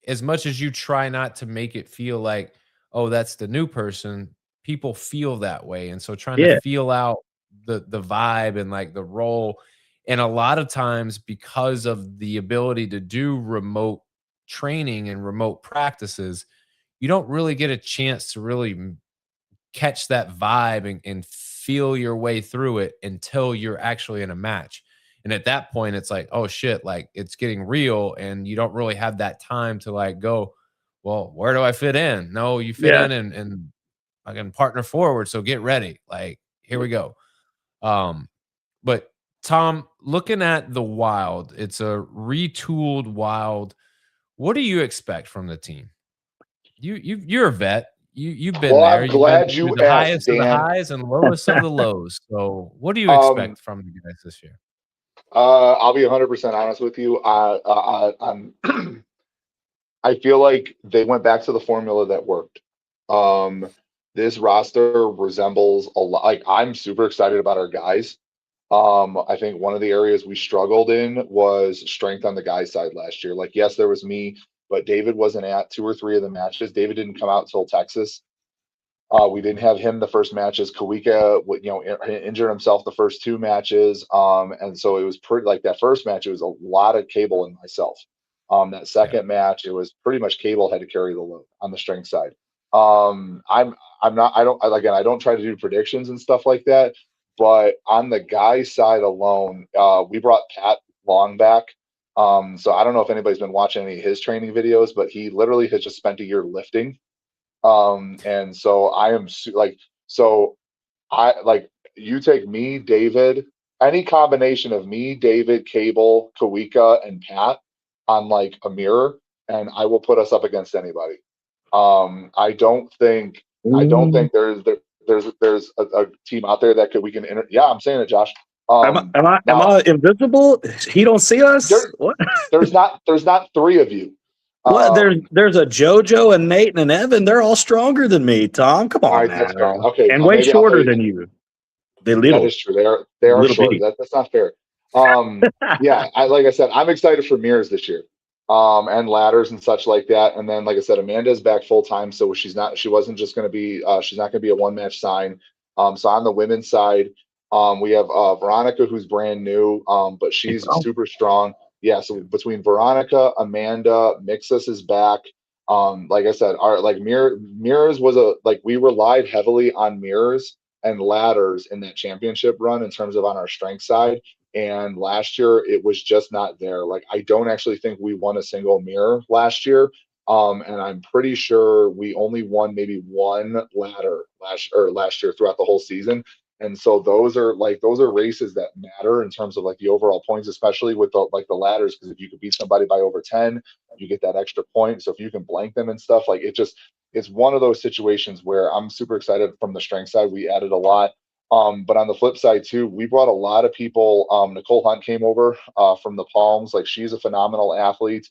Speaker 1: as much as you try not to make it feel like, oh, that's the new person, people feel that way. And so trying to
Speaker 3: yeah,
Speaker 1: feel out the vibe and like the role. And a lot of times because of the ability to do remote training and remote practices, you don't really get a chance to really catch that vibe and feel your way through it until you're actually in a match. And at that point, it's like, oh shit, like it's getting real. And you don't really have that time to like go, well, where do I fit in? No, you fit
Speaker 3: yeah.
Speaker 1: in and I can partner forward. So get ready. Like, here we go. Um, but Tom, looking at the Wild, it's a retooled Wild. What do you expect from the team? You're a vet. You've been
Speaker 2: Well,
Speaker 1: there.
Speaker 2: I'm
Speaker 1: You've been
Speaker 2: glad
Speaker 1: through
Speaker 2: you
Speaker 1: the
Speaker 2: asked,
Speaker 1: highest of the
Speaker 2: Dan.
Speaker 1: highs and lowest of the lows. So, what do you
Speaker 2: Um,
Speaker 1: expect from the guys this year?
Speaker 2: I'll be 100% honest with you. I'm I feel like they went back to the formula that worked. Um, this roster resembles a lot. Like I'm super excited about our guys. I think one of the areas we struggled in was strength on the guys' side last year. Like, yes, there was me, but David wasn't at 2 or 3 of the matches. David didn't come out till Texas. We didn't have him the first matches. Kawika, injured himself the first 2 matches, and so it was pretty like that first match. It was a lot of Cable and myself. That
Speaker 1: Yeah.
Speaker 2: second match, it was pretty much Cable had to carry the load on the strength side. I'm not. I don't try to do predictions and stuff like that. But on the guys' side alone, we brought Pat Long back. So I don't know if anybody's been watching any of his training videos, but he literally has just spent a year lifting. And so I am so I like you take me, David, any combination of me, David, Cable, Kawika, and Pat on like a mirror, and I will put us up against anybody. I don't think
Speaker 3: Ooh.
Speaker 2: there's a team out there that we can yeah, I'm saying it, Josh.
Speaker 3: Am
Speaker 2: Now
Speaker 3: I invisible? He don't see us?
Speaker 2: there
Speaker 3: What?
Speaker 2: there's not 3 of you.
Speaker 3: What?
Speaker 2: Um,
Speaker 3: There's a JoJo and Nate and an Evan. They're all stronger than me, Tom. Come
Speaker 2: all
Speaker 3: on
Speaker 2: right, that's fair.
Speaker 3: now.
Speaker 2: Okay,
Speaker 3: And way
Speaker 2: maybe I'll tell
Speaker 3: shorter
Speaker 2: you.
Speaker 3: than you. They're
Speaker 2: That
Speaker 3: little,
Speaker 2: is true. They are
Speaker 3: little
Speaker 2: short.
Speaker 3: bitty.
Speaker 2: That's not fair. Yeah, like I said, I'm excited for mirrors this year, and ladders and such like that. And then, like I said, Amanda's back full time, so she wasn't just going to be, she's not going to be a 1 match sign. So on the women's side, we have Veronica, who's brand new, but she's super strong. Yeah, so between Veronica, Amanda, Mixus is back. Like I said, our like mirrors was we relied heavily on mirrors and ladders in that championship run in terms of on our strength side. And last year it was just not there. Like I don't actually think we won a single mirror last year. And I'm pretty sure we only won maybe 1 ladder last year throughout the whole season. And so those are races that matter in terms of like the overall points, especially with the ladders, because if you could beat somebody by over 10, you get that extra point. So if you can blank them and stuff, like it's one of those situations where I'm super excited from the strength side. We added a lot. But on the flip side too, we brought a lot of people. Nicole Hunt came over from the Palms. Like she's a phenomenal athlete.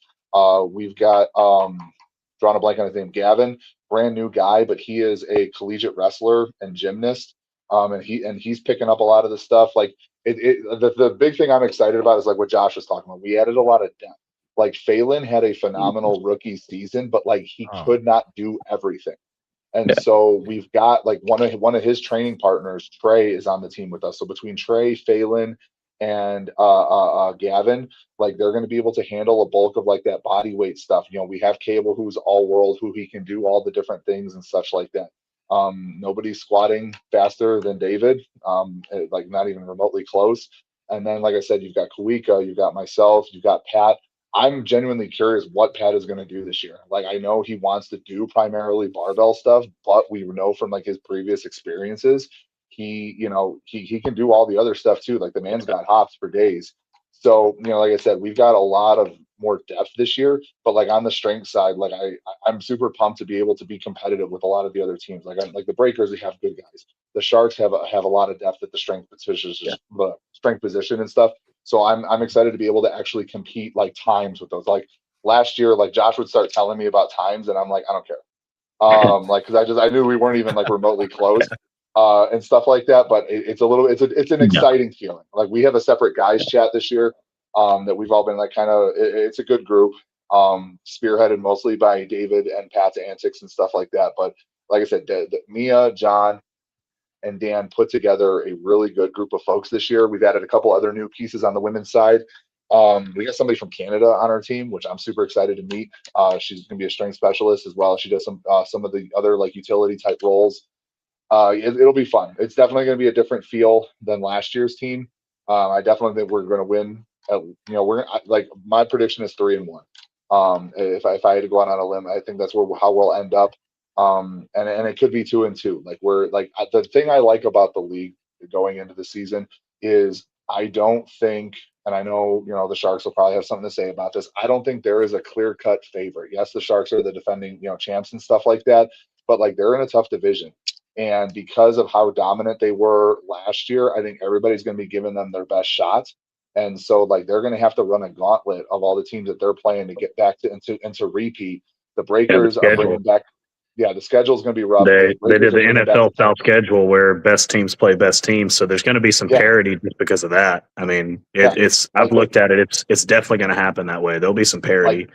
Speaker 2: We've got drawn a blank on his name, Gavin, brand new guy, but he is a collegiate wrestler and gymnast. And he's picking up a lot of the stuff. Like the big thing I'm excited about is like what Josh was talking about. We added a lot of depth. Like Phelan had a phenomenal rookie season, but like he
Speaker 1: Oh,
Speaker 2: could not do everything. And
Speaker 3: Yeah.
Speaker 2: so we've got like one of his training partners, Trey, is on the team with us. So between Trey, Phelan, and Gavin, like they're going to be able to handle a bulk of like that body weight stuff. We have Cable, who's all world, who he can do all the different things and such like that. Nobody's squatting faster than David, like not even remotely close. And then, like I said, you've got Kawika, you've got myself, you've got Pat. I'm genuinely curious what Pat is going to do this year. Like I know he wants to do primarily barbell stuff, but we know from like his previous experiences, he, he can do all the other stuff too. Like the man's got hops for days. So, like I said, we've got a lot of more depth this year, but like on the strength side, like I'm super pumped to be able to be competitive with a lot of the other teams. Like the Breakers, they have good guys. The Sharks have a lot of depth at the strength position and stuff. So I'm excited to be able to actually compete like times with those. Like last year, like Josh would start telling me about times, and I'm like, I don't care. Like because I knew we weren't even like remotely close. And stuff like that, but it's an exciting feeling. Like we have a separate guys chat this year that we've all been like it's a good group, spearheaded mostly by David and Pat's antics and stuff like that. But like I said, Mia, John, and Dan put together a really good group of folks this year. We've added a couple other new pieces on the women's side. We got somebody from Canada on our team, which I'm super excited to meet. She's going to be a strength specialist as well. She does some of the other like utility type roles. It'll be fun. It's definitely going to be a different feel than last year's team. I definitely think we're going to win. We're like my prediction is 3-1. If I had to go out on a limb, I think that's how we'll end up. And it could be 2-2. Like we're like the thing I like about the league going into the season is I don't think, and I know the Sharks will probably have something to say about this. I don't think there is a clear-cut favorite. Yes, the Sharks are the defending champs and stuff like that, but like they're in a tough division. And because of how dominant they were last year, I think everybody's going to be giving them their best shot. And so, like, they're going to have to run a gauntlet of all the teams that they're playing to get back into repeat. The Breakers are bringing back. Yeah, the schedule is going to be rough.
Speaker 3: They did the NFL style schedule where best teams play best teams, so there's going to be some parity just because of that. I mean, I've looked at it; it's definitely going to happen that way. There'll be some parity.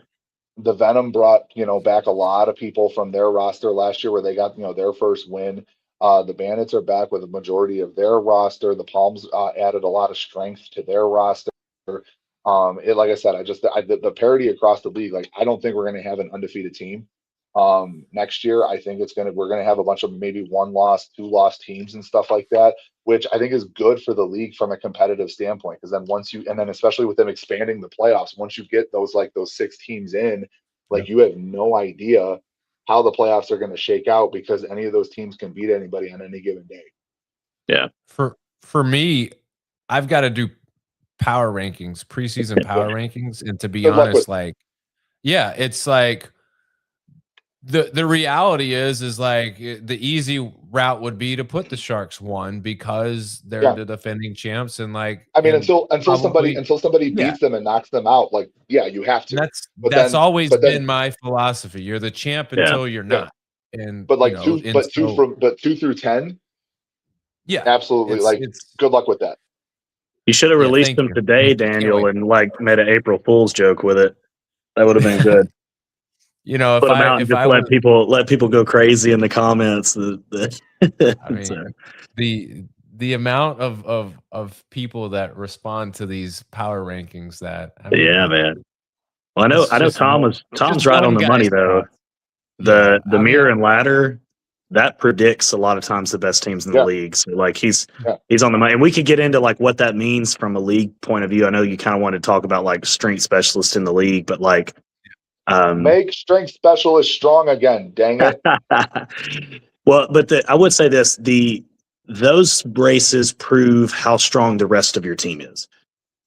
Speaker 2: The Venom brought back a lot of people from their roster last year where they got their first win. The Bandits are back with a majority of their roster. The Palms added a lot of strength to their roster. Like I said, the parity across the league. Like I don't think we're going to have an undefeated team next year. I think we're going to have a bunch of maybe 1-loss, 2-loss teams and stuff like that, which I think is good for the league from a competitive standpoint. Because then especially with them expanding the playoffs, once you get those 6 teams in, like you have no idea how the playoffs are going to shake out because any of those teams can beat anybody on any given day.
Speaker 3: Yeah.
Speaker 1: For me, I've got to do power rankings, preseason power rankings. And to be honest, it's like the reality is like the easy route would be to put the Sharks 1 because they're the defending champs. And like,
Speaker 2: I mean, until somebody beats them and knocks them out, like, you have to.
Speaker 1: That's always been my philosophy. You're the champ until you're not. And
Speaker 2: but like 2 through 10.
Speaker 1: Yeah,
Speaker 2: absolutely. Good luck with that.
Speaker 3: You should have released them today, Daniel, and like made an April Fool's joke with it. That would have been good.
Speaker 1: If
Speaker 3: let people go crazy in the comments.
Speaker 1: I mean, the amount of people that respond to these power rankings
Speaker 3: man. Well, I know Tom's right on the money though. The mirror and ladder that predicts a lot of times the best teams in the league. So like he's on the money, and we could get into like what that means from a league point of view. I know you kind of want to talk about like strength specialists in the league, but like.
Speaker 2: Make strength specialists strong again. Dang it.
Speaker 3: Well, but I would say this: those races prove how strong the rest of your team is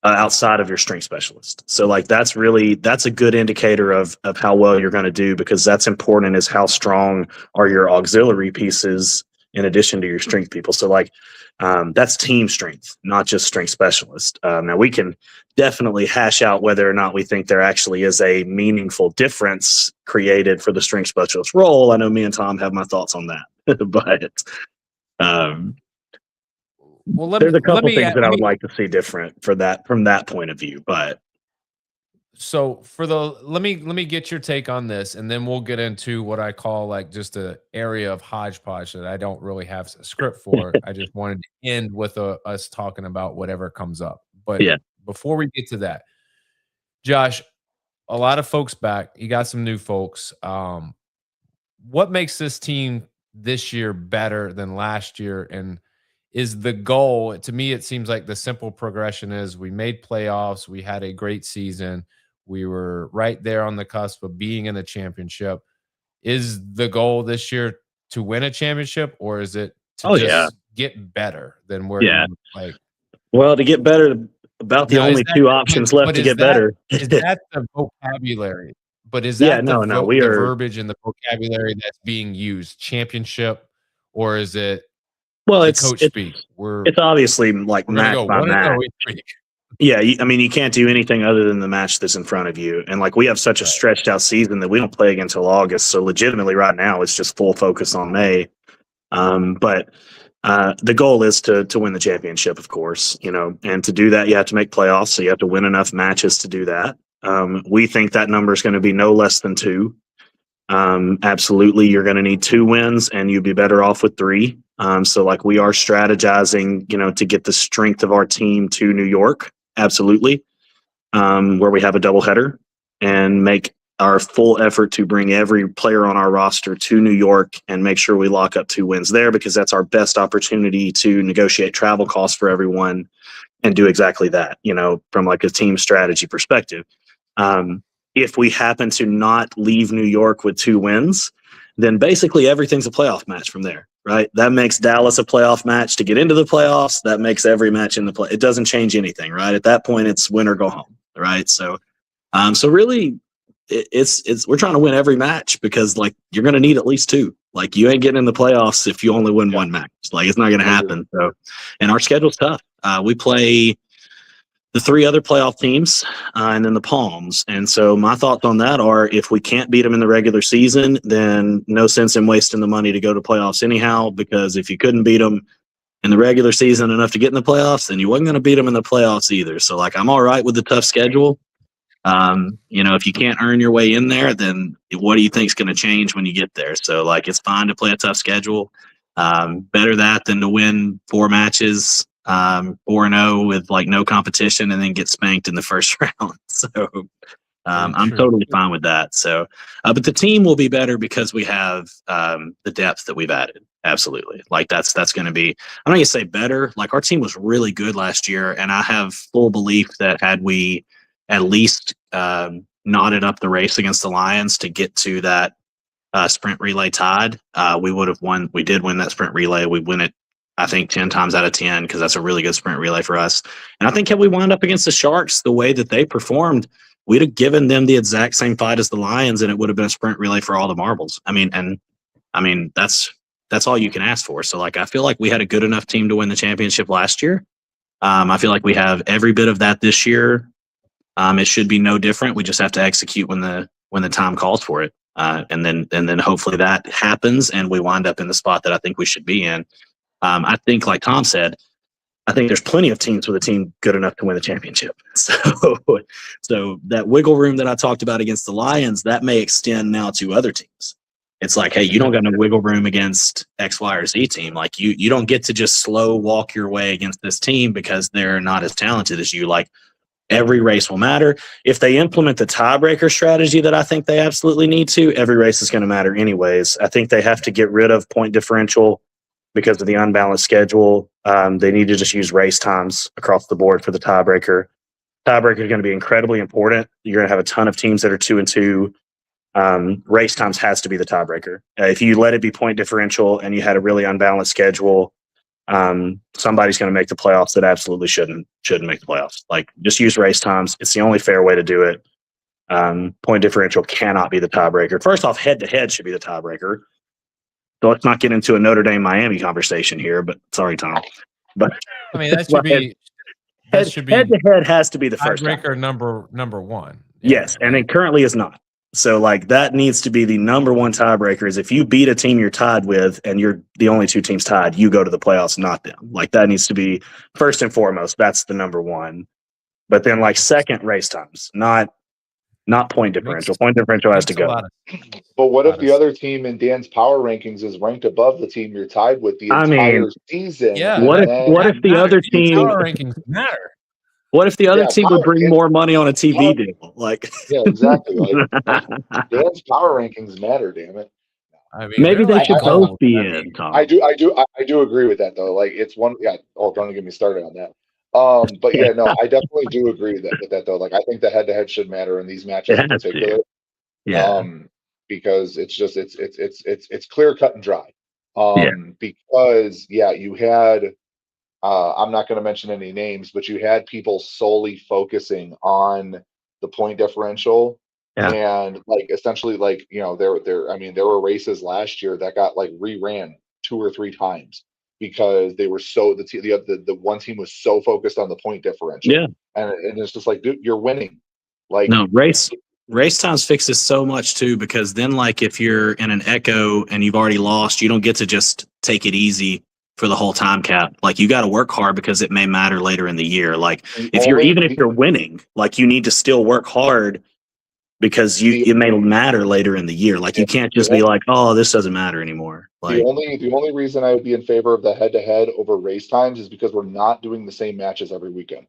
Speaker 3: outside of your strength specialist. So, like that's a good indicator of how well you're going to do because that's important. Is how strong are your auxiliary pieces in addition to your strength people. So, like that's team strength, not just strength specialist. Now we can definitely hash out whether or not we think there actually is a meaningful difference created for the strength specialist role. I know me and Tom have my thoughts on that, but there's a couple things that I would like to see different from that point of view. But
Speaker 1: so let me get your take on this, and then we'll get into what I call like just a area of hodgepodge that I don't really have a script for. I just wanted to end with us talking about whatever comes up. But before we get to that, Josh, a lot of folks back. You got some new folks. What makes this team this year better than last year? And is the goal, to me, it seems like the simple progression is we made playoffs. We had a great season. We were right there on the cusp of being in the championship. Is the goal this year to win a championship, or is it to get better than where
Speaker 3: Yeah.
Speaker 1: you like.
Speaker 3: Well, to get better, about the
Speaker 1: Now,
Speaker 3: only two options left to get better.
Speaker 1: Is that the vocabulary? But is
Speaker 3: Yeah,
Speaker 1: that
Speaker 3: no, we
Speaker 1: the
Speaker 3: are.
Speaker 1: verbiage and the vocabulary that's being used? Championship, or is it
Speaker 3: Well,
Speaker 1: the
Speaker 3: it's
Speaker 1: coach speak?
Speaker 3: it's obviously like
Speaker 1: We're gonna
Speaker 3: match
Speaker 1: go
Speaker 3: by
Speaker 1: 1-0
Speaker 3: match.
Speaker 1: each week.
Speaker 3: Yeah, I mean, you can't do anything other than the match that's in front of you. And like we have such a stretched out season that we don't play again until August. So legitimately, right now, it's just full focus on May. But the goal is to win the championship, of course. And to do that, you have to make playoffs. So you have to win enough matches to do that. We think that number is going to be no less than 2. Absolutely, you're going to need 2 wins, and you'd be better off with 3. So like we are strategizing, to get the strength of our team to New York. Absolutely. Where we have a doubleheader and make our full effort to bring every player on our roster to New York and make sure we lock up 2 wins there, because that's our best opportunity to negotiate travel costs for everyone and do exactly that, from like a team strategy perspective. If we happen to not leave New York with 2 wins, then basically everything's a playoff match from there, right? That makes Dallas a playoff match to get into the playoffs. That makes every match in the play. It doesn't change anything, right? At that point, it's win or go home, right? So really, it's we're trying to win every match, because like you're going to need at least 2. Like you ain't getting in the playoffs if you only win 1 match. Like it's not going to happen. So, and our schedule's tough. We play the 3 other playoff teams, and then the Palms. And so my thoughts on that are, if we can't beat them in the regular season, then no sense in wasting the money to go to playoffs anyhow, because if you couldn't beat them in the regular season enough to get in the playoffs, then you wasn't going to beat them in the playoffs either. So like, I'm all right with the tough schedule. If you can't earn your way in there, then what do you think is going to change when you get there? So like, it's fine to play a tough schedule. Better that than to win 4 matches, 4-0 with like no competition and then get spanked in the first round. So I'm totally fine with that. So, but the team will be better because we have the depth that we've added. Absolutely. Like that's going to be, I'm not going to say better. Like our team was really good last year, and I have full belief that had we at least knotted up the race against the Lions to get to that sprint relay tied, we would have won. We did win that sprint relay. We win it, I think, 10 times out of 10, because that's a really good sprint relay for us. And I think had we wound up against the Sharks the way that they performed, we'd have given them the exact same fight as the Lions, and it would have been a sprint relay for all the marbles. I mean, that's all you can ask for. So like, I feel like we had a good enough team to win the championship last year. I feel like we have every bit of that this year. It should be no different. We just have to execute when the time calls for it. And then hopefully that happens and we wind up in the spot that I think we should be in. I think, like Tom said, I think there's plenty of teams with a team good enough to win the championship. So that wiggle room that I talked about against the Lions, that may extend now to other teams. It's like, hey, you don't got no wiggle room against X, Y, or Z team. Like you don't get to just slow walk your way against this team because they're not as talented as you. Like, every race will matter. If they implement the tiebreaker strategy that I think they absolutely need to, every race is going to matter anyways. I think they have to get rid of point differential because of the unbalanced schedule. They need to just use race times across the board for the tiebreaker. Tiebreaker is going to be incredibly important. You're going to have a ton of teams that are 2-2. Race times has to be the tiebreaker. If you let it be point differential and you had a really unbalanced schedule, somebody's going to make the playoffs that absolutely shouldn't make the playoffs. Like, just use race times. It's the only fair way to do it. Point differential cannot be the tiebreaker. First off, head-to-head should be the tiebreaker. So let's not get into a Notre Dame Miami conversation here. But sorry, Tom. But
Speaker 1: I mean, that should be
Speaker 3: head-to-head has to be the first
Speaker 1: tiebreaker number 1.
Speaker 3: Yeah, yes, and it currently is not. So like, that needs to be the number 1 tiebreaker. Is if you beat a team you're tied with and you're the only 2 teams tied, you go to the playoffs, not them. Like, that needs to be first and foremost. That's the number 1. But then like, second, race times, not point differential. Point differential has to go.
Speaker 2: But what if the other team in Dan's power rankings is ranked above the team you're tied with the entire season?
Speaker 1: Yeah.
Speaker 3: What if the other team
Speaker 1: power rankings matter?
Speaker 3: What if the other team would bring more money on a TV deal? Like,
Speaker 2: yeah, exactly. Like Dan's power rankings matter. Damn it.
Speaker 3: I mean, maybe they should both be in. Tom.
Speaker 2: I do agree with that though. Like, it's one. Yeah. Oh, don't get me started on that. But yeah, no, I definitely do agree with that though. Like, I think the head-to-head should matter in these matches in particular.
Speaker 3: Yeah.
Speaker 2: Because it's just it's clear cut and dry. Because you had I'm not going to mention any names, but you had people solely focusing on the point differential.
Speaker 3: Yeah.
Speaker 2: And like essentially like, there were races last year that got like reran 2 or 3 times because they were so the one team was so focused on the point differential.
Speaker 3: Yeah.
Speaker 2: And it's just like, dude, you're winning. Like,
Speaker 3: no, race times fixes so much too, because then like if you're in an echo and you've already lost, you don't get to just take it easy for the whole time cap. Like you got to work hard because it may matter later in the year. Like if you're winning, like you need to still work hard because it may matter later in the year. Like you can't just be like, oh, this doesn't matter anymore. Like
Speaker 2: the only reason I would be in favor of the head-to-head over race times is because we're not doing the same matches every weekend.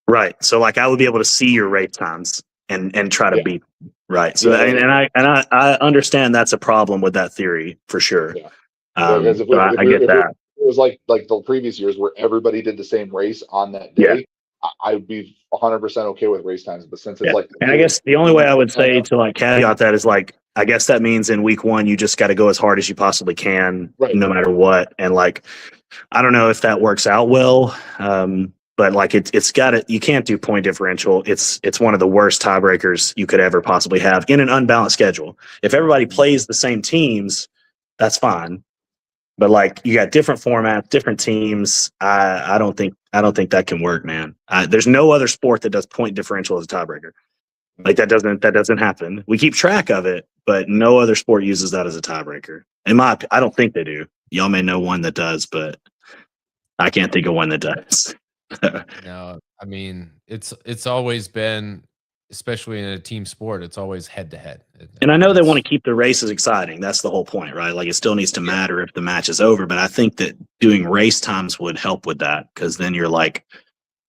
Speaker 3: Right. So like I would be able to see your race times and try to beat. Right. So I understand that's a problem with that theory for sure.
Speaker 2: Yeah.
Speaker 3: I get that.
Speaker 2: It was like the previous years where everybody did the same race on that day. I'd be 100% okay with race times, but since it's
Speaker 3: and I guess the only way I would say to like caveat that is like, I guess that means in week 1, you just got to go as hard as you possibly can, no matter what. And like, I don't know if that works out well. But like you can't do point differential. It's one of the worst tiebreakers you could ever possibly have in an unbalanced schedule. If everybody plays the same teams, that's fine. But like you got different formats, different teams. I don't think that can work, man. There's no other sport that does point differential as a tiebreaker. Like that doesn't happen. We keep track of it, but no other sport uses that as a tiebreaker. I don't think they do. Y'all may know one that does, but I can't think of one that does.
Speaker 1: No, I mean it's always been, especially in a team sport, it's always head to head.
Speaker 3: And I know they want to keep the races exciting. That's the whole point, right? Like it still needs to matter if the match is over, but I think that doing race times would help with that, because then you're like,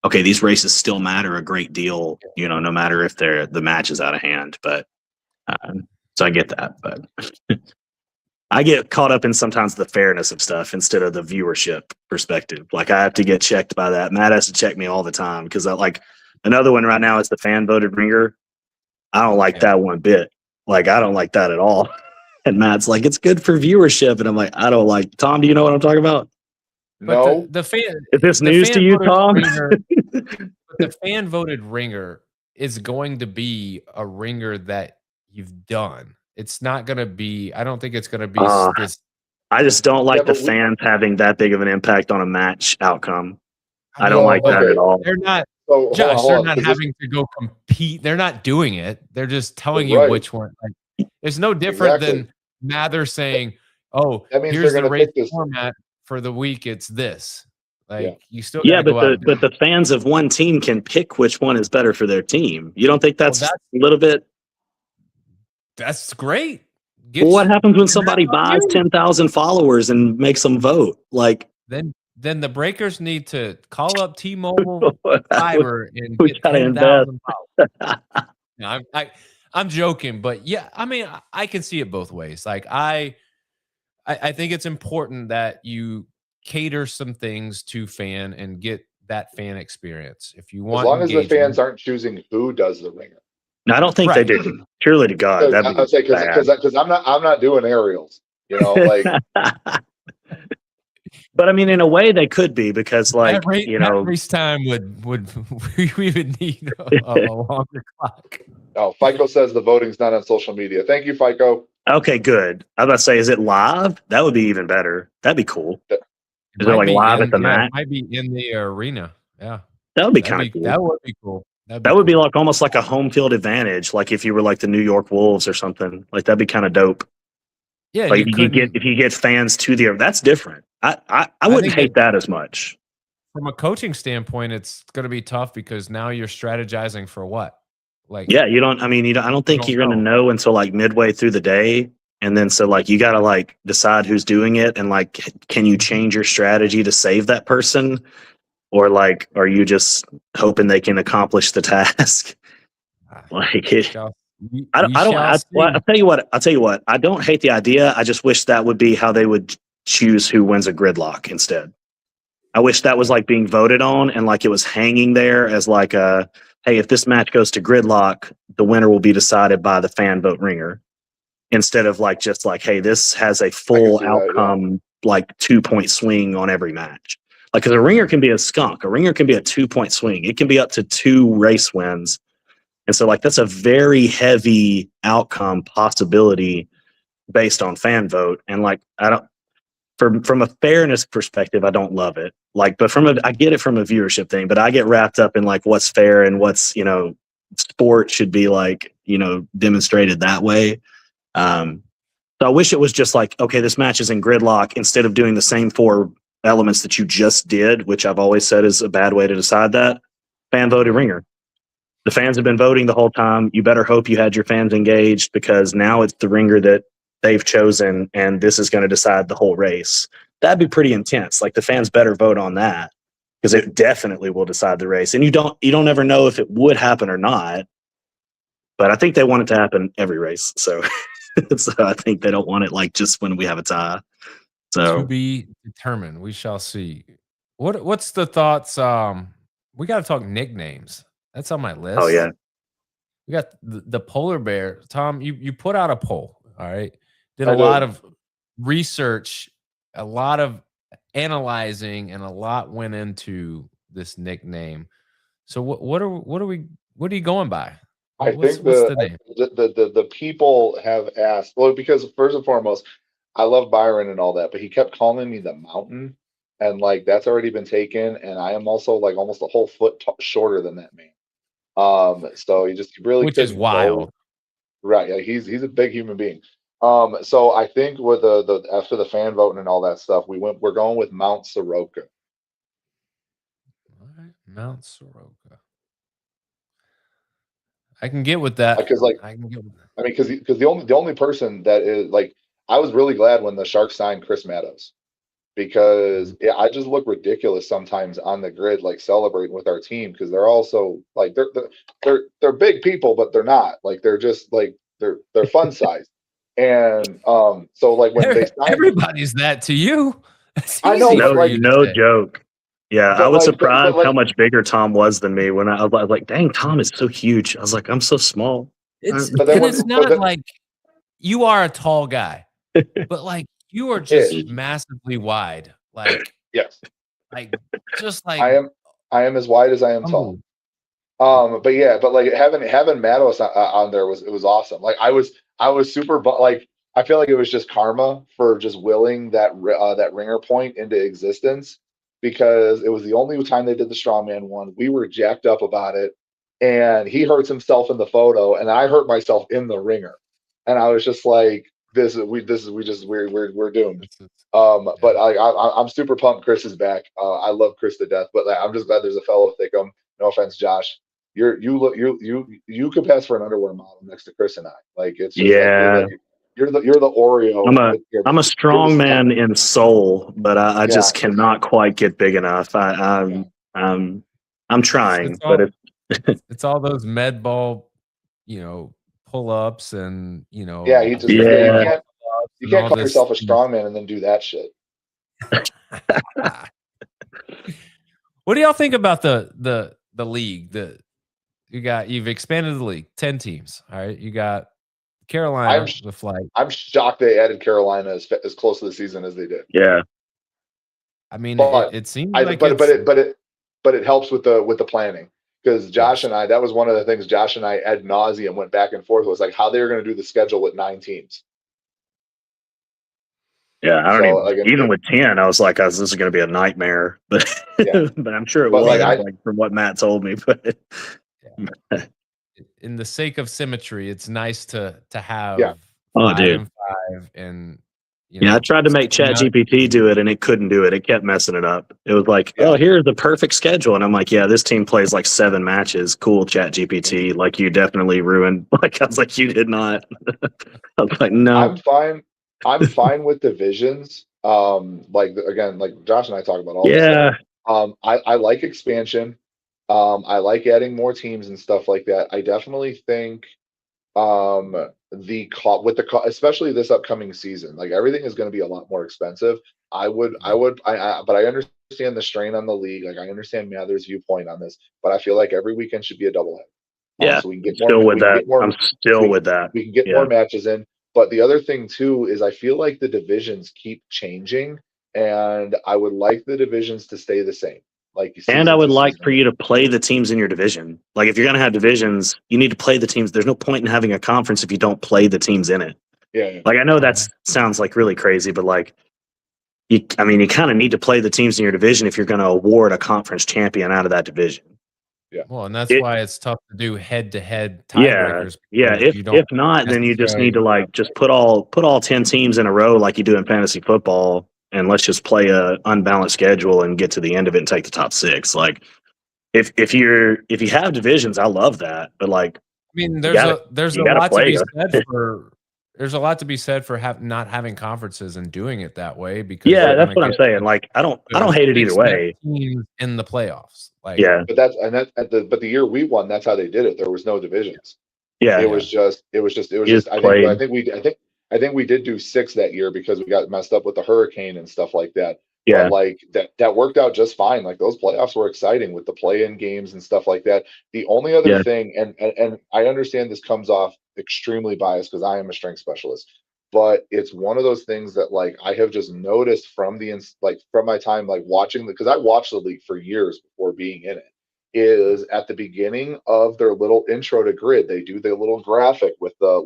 Speaker 3: okay, these races still matter a great deal, no matter if the match is out of hand. But so I get that, but I get caught up in sometimes the fairness of stuff instead of the viewership perspective. Like I have to get checked by that. Matt has to check me all the time because another one right now is the fan voted ringer. I don't like that one bit. Like I don't like that at all. And Matt's like, it's good for viewership, and I'm like, I don't like. Tom, do you know what I'm talking about?
Speaker 2: No.
Speaker 1: The fan.
Speaker 3: Is this news to you, Tom?
Speaker 1: The fan voted ringer is going to be a ringer that you've done. It's not going to be. I don't think it's going to be this.
Speaker 3: I just don't like the fans having that big of an impact on a match outcome. I don't like that at all.
Speaker 1: They're not. Josh, they're not having to go compete. They're not doing it. They're just telling you which one. Like, it's no different than Mather saying, "Oh,
Speaker 2: that means
Speaker 1: here's the race format for the week. It's this." Like you still
Speaker 3: but the fans of one team can pick which one is better for their team. You don't think that's a little bit?
Speaker 1: That's great.
Speaker 3: What happens when somebody buys 10,000 followers and makes them vote? Like
Speaker 1: then the Breakers need to call up T-Mobile Fiber and get
Speaker 3: 10,000
Speaker 1: followers. I'm joking, but yeah, I mean, I can see it both ways. Like I think it's important that you cater some things to fan and get that fan experience. If you want,
Speaker 2: as long as the fans aren't choosing who does the ringer.
Speaker 3: No, I don't think they do. Truly to God,
Speaker 2: because I'm not doing aerials. Like.
Speaker 3: But I mean, in a way, they could be, because, like,
Speaker 1: race time would we would need a longer clock.
Speaker 2: Oh, FICO says the voting's not on social media. Thank you, FICO.
Speaker 3: Okay, good. I was about to say, is it live? That would be even better. That'd be cool. Is it like live at the match?
Speaker 1: It might be in the arena. Yeah,
Speaker 3: that would be kind of cool.
Speaker 1: That would be cool.
Speaker 3: That would be like almost like a home field advantage, like if you were like the New York Wolves or something. Like that'd be kind of dope.
Speaker 1: Yeah,
Speaker 3: like if you get fans to that's different. I wouldn't hate that as much.
Speaker 1: From a coaching standpoint, it's going to be tough because now you're strategizing for what? Like,
Speaker 3: yeah, I don't think you're going to know until like midway through the day, and then so like you got to like decide who's doing it, and like can you change your strategy to save that person, or like are you just hoping they can accomplish the task? Like it. I'll tell you what. I don't hate the idea. I just wish that would be how they would choose who wins a gridlock instead. I wish that was like being voted on and like it was hanging there as like hey, if this match goes to gridlock, the winner will be decided by the fan vote ringer. instead of like just like, hey, this has a
Speaker 2: I can
Speaker 3: full
Speaker 2: see that, yeah.
Speaker 3: outcome, like 2-point swing on every match. Like, because a ringer can be a skunk, a ringer can be a 2-point swing. It can be up to 2 race wins. And so, like, that's a very heavy outcome possibility based on fan vote. And like, I don't, from a fairness perspective, I don't love it. Like, but I get it from a viewership thing, but I get wrapped up in like what's fair and what's, sport should be like, demonstrated that way. So I wish it was just like, okay, this match is in gridlock, instead of doing the same 4 elements that you just did, which I've always said is a bad way to decide that. Fan voted ringer. The fans have been voting the whole time. You better hope you had your fans engaged, because now it's the ringer that they've chosen, and this is going to decide the whole race. That'd be pretty intense. Like, the fans better vote on that, because it definitely will decide the race. And you don't ever know if it would happen or not. But I think they want it to happen every race. So, so I think they don't want it like just when we have a tie. So
Speaker 1: to be determined. We shall see. What's the thoughts? We got to talk nicknames. That's on my list.
Speaker 3: oh yeah.
Speaker 1: We got the polar bear. Tom, you put out a poll. All right. Did
Speaker 2: I
Speaker 1: a
Speaker 2: did.
Speaker 1: lot of research, a lot of analyzing, and a lot went into this nickname. So what are you going by?
Speaker 2: I
Speaker 1: What's
Speaker 2: think
Speaker 1: the name?
Speaker 2: the people have asked, well, because first and foremost, I love Byron and all that, but he kept calling me the Mountain, and like that's already been taken, and I am also like almost a whole foot shorter than that man. So he just really
Speaker 1: Which is
Speaker 2: couldn't
Speaker 1: wild.
Speaker 2: go. Right, yeah, he's a big human being. So I think with the after the fan voting and all that stuff, we're going with Mount Soroka.
Speaker 1: All right, Mount Soroka. I can get with that.
Speaker 2: Because like
Speaker 1: I can get with that.
Speaker 2: I mean, because the only person that is like, I was really glad when the Sharks signed Chris Meadows, because yeah, I just look ridiculous sometimes on the grid, like celebrating with our team, because they're also like they're big people, but they're not like, they're just like they're fun size, and so like when they signed,
Speaker 1: Everybody's that to you. That's
Speaker 2: I know,
Speaker 1: easy
Speaker 2: but
Speaker 3: No,
Speaker 1: for you to
Speaker 3: no
Speaker 1: say.
Speaker 3: joke. Yeah, I
Speaker 2: but
Speaker 3: was
Speaker 2: like but
Speaker 3: surprised
Speaker 2: like
Speaker 3: how much bigger Tom was than me when I was like, dang, Tom is so huge. I was like, I'm so small.
Speaker 2: but then
Speaker 1: It's not like you are a tall guy, but like you are just
Speaker 2: ish,
Speaker 1: massively wide. Like
Speaker 2: yes,
Speaker 1: just like
Speaker 2: I am as wide as I am tall.
Speaker 1: unbelievable.
Speaker 2: But yeah, but like having Matos on there was awesome. Like I was super like, I feel like it was just karma for just willing that ringer point into existence, because it was the only time they did the strongman one. We were jacked up about it, and he hurts himself in the photo, and I hurt myself in the ringer, and I was just like, we're doomed. But I'm super pumped Chris is back. I love Chris to death, but like, I'm just glad there's a fellow Thickum. No offense, Josh. You could pass for an underwear model next to Chris and I. Like, it's just like
Speaker 3: Yeah,
Speaker 2: you're the Oreo.
Speaker 3: I'm a
Speaker 2: You're
Speaker 3: strong man in soul, but I
Speaker 2: yeah,
Speaker 3: just cannot quite get big enough. I'm trying, but
Speaker 1: It's all those med ball, pull ups and
Speaker 2: yeah. You just
Speaker 3: yeah.
Speaker 2: you can't call yourself a strong man and then do that shit.
Speaker 1: What do y'all think about the league? You've expanded the league, 10 teams. All right. You got Carolina with flight.
Speaker 2: I'm shocked they added Carolina as close to the season as they did.
Speaker 3: Yeah.
Speaker 1: I mean,
Speaker 2: But
Speaker 1: it seems
Speaker 2: but
Speaker 1: like
Speaker 2: it helps with the planning, because Josh and I, that was one of the things Josh and I ad nauseum went back and forth, was like how they were going to do the schedule with 9 teams.
Speaker 3: Yeah, I don't
Speaker 2: So, like,
Speaker 3: even with 10, I was like, this is going to be a nightmare, but
Speaker 2: Yeah.
Speaker 3: but I'm sure it
Speaker 2: But,
Speaker 3: was,
Speaker 2: like,
Speaker 3: from what Matt told me. But
Speaker 1: in the sake of symmetry, it's nice to have
Speaker 2: Yeah.
Speaker 1: 5
Speaker 3: dude.
Speaker 1: and 5, and
Speaker 3: I tried to make ChatGPT do it, and it couldn't do it. It kept messing it up. It was like,
Speaker 2: Yeah.
Speaker 3: oh, here's the perfect schedule, and I'm like, yeah, this team plays like 7 matches. Cool, ChatGPT. Like, you definitely ruined. Like, I was like, you did not. I was like, no.
Speaker 2: I'm fine with divisions. Like, again, like Josh and I talk about all this
Speaker 3: Yeah.
Speaker 2: stuff. I like expansion. I like adding more teams and stuff like that. I definitely think especially this upcoming season, like everything is going to be a lot more expensive. But I understand the strain on the league. Like, I understand Mather's viewpoint on this, but I feel like every weekend should be a doubleheader.
Speaker 3: Yeah.
Speaker 2: So we can get
Speaker 3: Still
Speaker 2: more.
Speaker 3: with
Speaker 2: We can
Speaker 3: that.
Speaker 2: get more.
Speaker 3: I'm still with that.
Speaker 2: We can get
Speaker 3: Yeah.
Speaker 2: more matches in. But the other thing too is I feel like the divisions keep changing, and I would like the divisions to stay the same. Like
Speaker 3: And I
Speaker 2: season
Speaker 3: would
Speaker 2: to
Speaker 3: like
Speaker 2: season.
Speaker 3: for you to play the teams in your division. Like if you're going to have divisions, you need to play the teams. There's no point in having a conference if you don't play the teams in it.
Speaker 2: Yeah.
Speaker 3: Like I know that sounds like really crazy, but like you kind of need to play the teams in your division if you're going to award a conference champion out of that division.
Speaker 2: Yeah.
Speaker 1: Well, and that's why it's tough to do head-to-head
Speaker 3: Yeah,
Speaker 1: tiebreakers.
Speaker 3: yeah.
Speaker 1: because you don't
Speaker 3: If not, then you just
Speaker 1: necessarily-
Speaker 3: need to like just put all 10 teams in a row like you do in fantasy football, and let's just play a unbalanced schedule and get to the end of it and take the top 6. Like if you have divisions, I love that, but like
Speaker 1: I mean,
Speaker 3: you gotta
Speaker 1: lot to
Speaker 3: play
Speaker 1: be
Speaker 3: them.
Speaker 1: said for there's a lot to be said for not having conferences and doing it that way because
Speaker 3: Yeah,
Speaker 1: you're
Speaker 3: that's
Speaker 1: gonna
Speaker 3: what I'm
Speaker 1: get
Speaker 3: saying. Like I don't hate it either
Speaker 1: six
Speaker 3: way.
Speaker 1: teams in the playoffs. Like,
Speaker 3: Yeah,
Speaker 2: But the year we won, that's how they did it. There was no divisions.
Speaker 3: yeah.
Speaker 2: It was just
Speaker 3: You just
Speaker 2: I
Speaker 3: played.
Speaker 2: think we did do 6 that year because we got messed up with the hurricane and stuff like that.
Speaker 3: Yeah,
Speaker 2: But like that worked out just fine. Like those playoffs were exciting with the play-in games and stuff like that. The only other
Speaker 3: Yeah.
Speaker 2: thing, and I understand this comes off extremely biased because I am a strength specialist, but it's one of those things that like I have just noticed from from my time like watching because I watched the league for years before being in it. Is at the beginning of their little intro to grid, they do their little graphic with the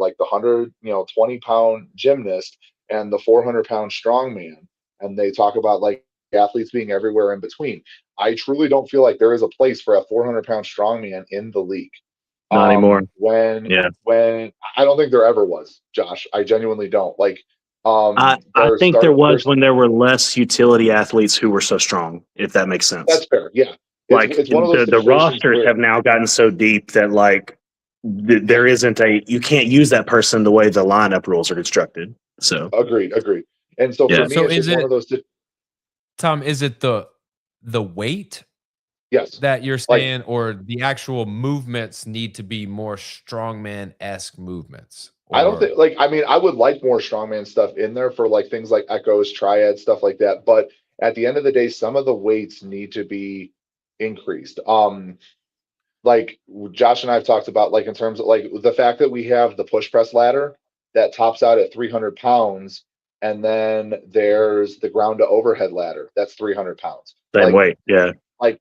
Speaker 2: 120-pound gymnast and the 400-pound strongman, and they talk about like athletes being everywhere in between. I truly don't feel like there is a place for a 400-pound strongman in the league.
Speaker 3: not anymore.
Speaker 2: When
Speaker 3: Yeah.
Speaker 2: I don't think there ever was, Josh. I genuinely don't. Like
Speaker 3: I think there was when there were less utility athletes who were so strong, if that makes sense.
Speaker 2: That's fair. Yeah.
Speaker 3: Like
Speaker 2: It's one of those
Speaker 3: the
Speaker 2: situations
Speaker 3: rosters
Speaker 2: where-
Speaker 3: have now gotten so deep that like there isn't you can't use that person the way the lineup rules are constructed. So
Speaker 2: agreed. And so
Speaker 3: Yeah.
Speaker 2: for me,
Speaker 1: So
Speaker 2: it's
Speaker 1: is
Speaker 2: just one
Speaker 1: it-
Speaker 2: of those.
Speaker 1: Tom, is it the weight
Speaker 2: Yes.
Speaker 1: that you're saying, or the actual movements need to be more strongman-esque movements?
Speaker 2: I don't think I would like more strongman stuff in there for like things like echoes, triads, stuff like that. But at the end of the day, some of the weights need to be increased. Like Josh and I have talked about, like in terms of like the fact that we have the push press ladder that tops out at 300 pounds, and then there's the ground to overhead ladder that's 300 pounds.
Speaker 3: same weight. Yeah.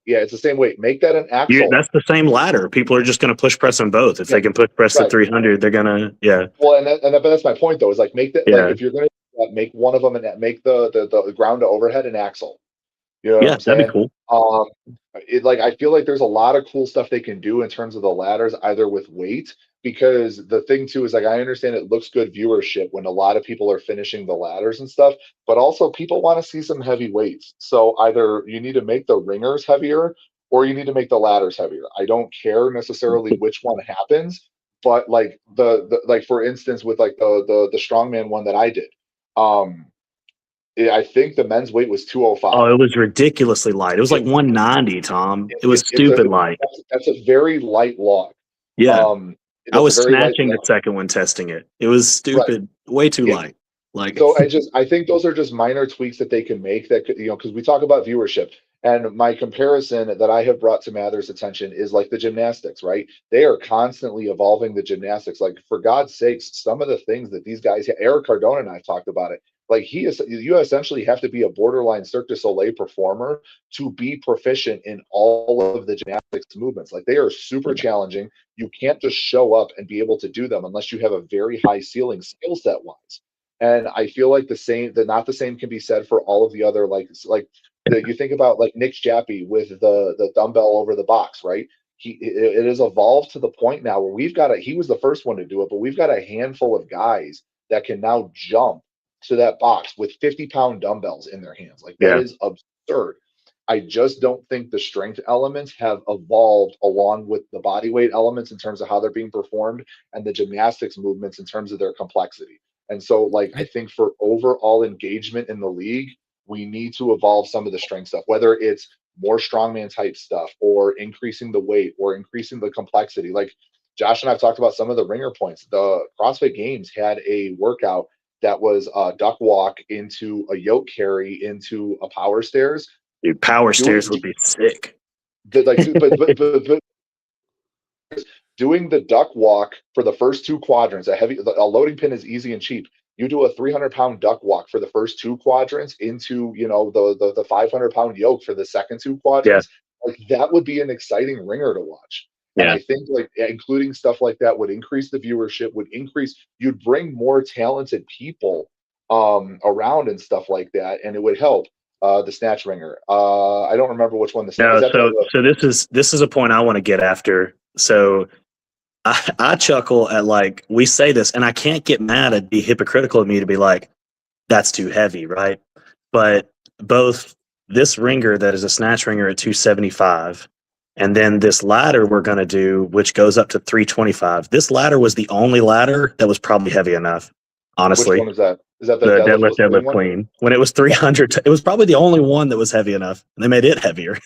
Speaker 2: It's the same weight. Make that an axle.
Speaker 3: That's the same ladder. People are just going to push press them both. If they can push press at 300, they're going to, yeah.
Speaker 2: Well, but that's my point though, is like make that,
Speaker 3: Yeah.
Speaker 2: like if you're going to make one of them and make the ground to overhead an axle. You know what I'm saying?
Speaker 3: That'd be cool.
Speaker 2: I feel like there's a lot of cool stuff they can do in terms of the ladders, either with weight, because the thing too is like I understand it looks good viewership when a lot of people are finishing the ladders and stuff, but also people want to see some heavy weights. So either you need to make the ringers heavier or you need to make the ladders heavier. I don't care necessarily which one happens, but like the like for instance with like the strongman one that I did, I think the men's weight was 205.
Speaker 3: Oh, it was ridiculously light. It was like 190, Tom. It was
Speaker 2: It's
Speaker 3: stupid light.
Speaker 2: That's a very light log.
Speaker 3: Yeah. I was
Speaker 2: that's a very light
Speaker 3: snatching the
Speaker 2: log.
Speaker 3: second one testing it. It was stupid. Way too light. Like
Speaker 2: So I think those are just minor tweaks that they can make that could, because we talk about viewership, and my comparison that I have brought to Mather's attention is like the gymnastics, right? They are constantly evolving the gymnastics. Like for God's sakes, some of the things that these guys, Eric Cardona and I've talked about it. Like you essentially have to be a borderline Cirque du Soleil performer to be proficient in all of the gymnastics movements. Like they are super challenging. You can't just show up and be able to do them unless you have a very high ceiling skill set wise. And I feel like not the same can be said for all of the other you think about like Nick Jappy with the dumbbell over the box, right? It has evolved to the point now where he was the first one to do it, but we've got a handful of guys that can now jump to that box with 50-pound dumbbells in their hands. Like that is absurd. I just don't think the strength elements have evolved along with the body weight elements in terms of how they're being performed and the gymnastics movements in terms of their complexity. And so I think for overall engagement in the league, we need to evolve some of the strength stuff, whether it's more strongman type stuff or increasing the weight or increasing the complexity. Like Josh and I've talked about some of the ringer points. The CrossFit Games had a workout that was a duck walk into a yoke carry into a power stairs.
Speaker 3: Dude, power stairs would be sick.
Speaker 2: But doing the duck walk for the first 2 quadrants. A loading pin is easy and cheap. You do a 300-pound duck walk for the first 2 quadrants into, the 500-pound yoke for the second 2 quadrants. Like, that would be an exciting ringer to watch. And I think, like, including stuff like that would increase the viewership, you'd bring more talented people around and stuff like that, and it would help. The snatch ringer. I don't remember which one the snatch.
Speaker 3: No, so this is a point I want to get after. So I chuckle at, like, we say this, and I can't get mad. It'd be hypocritical of me to be like, that's too heavy, right? But both this ringer that is a snatch ringer at 275, and then this ladder we're going to do, which goes up to 325. This ladder was the only ladder that was probably heavy enough, honestly.
Speaker 2: Which one is that? Is that
Speaker 3: the deadlift clean? When it was 300, it was probably the only one that was heavy enough, and they made it heavier.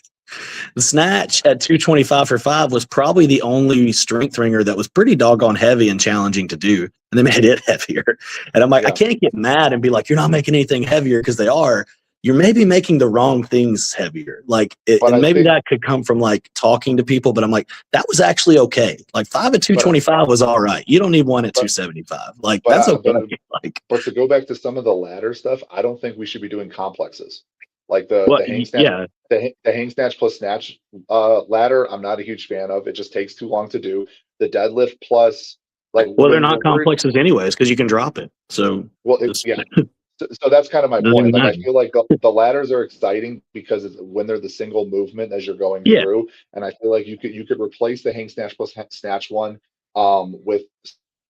Speaker 3: The snatch at 225 for 5 was probably the only strength ringer that was pretty doggone heavy and challenging to do, and they made it heavier. And I'm like, I can't get mad and be like, you're not making anything heavier, because they are. You're maybe making the wrong things heavier. Like, and maybe that could come from, like, talking to people, but I'm like, that was actually okay. Like, 5 at 225 was all right. You don't need 1 at 275. Like, that's okay.
Speaker 2: But to go back to some of the ladder stuff, I don't think we should be doing complexes. Like the hang snatch plus snatch ladder, I'm not a huge fan of. It just takes too long to do. The deadlift plus, like,
Speaker 3: they're not complexes anyways, because you can drop it. So
Speaker 2: So that's kind of my point. Like, I feel like the ladders are exciting because when they're the single movement as you're going through, and I feel like you could replace the hang snatch plus snatch one with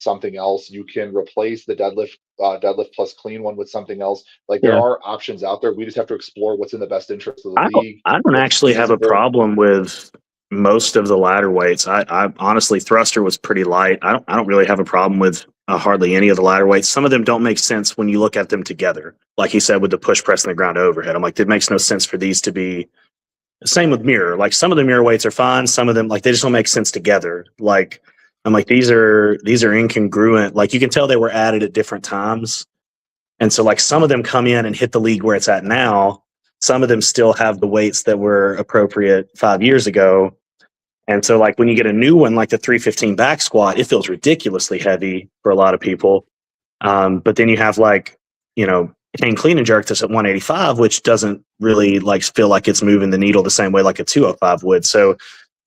Speaker 2: something else. You can replace the deadlift plus clean one with something else. Like, there are options out there. We just have to explore what's in the best interest of the league.
Speaker 3: I don't actually have a problem with most of the ladder weights. I honestly, thruster was pretty light. I don't really have a problem with hardly any of the ladder weights. Some of them don't make sense when you look at them together. Like he said, with the push, press, and the ground overhead. I'm like, it makes no sense for these to be the same with mirror. Like, some of the mirror weights are fine. Some of them, like, they just don't make sense together. Like, I'm like, these are incongruent. Like, you can tell they were added at different times. And so, like, some of them come in and hit the league where it's at now. Some of them still have the weights that were appropriate 5 years ago. And so, like, when you get a new one, like the 315 back squat, it feels ridiculously heavy for a lot of people. But then you have, like, hang clean and jerk that's at 185, which doesn't really, like, feel like it's moving the needle the same way like a 205 would. So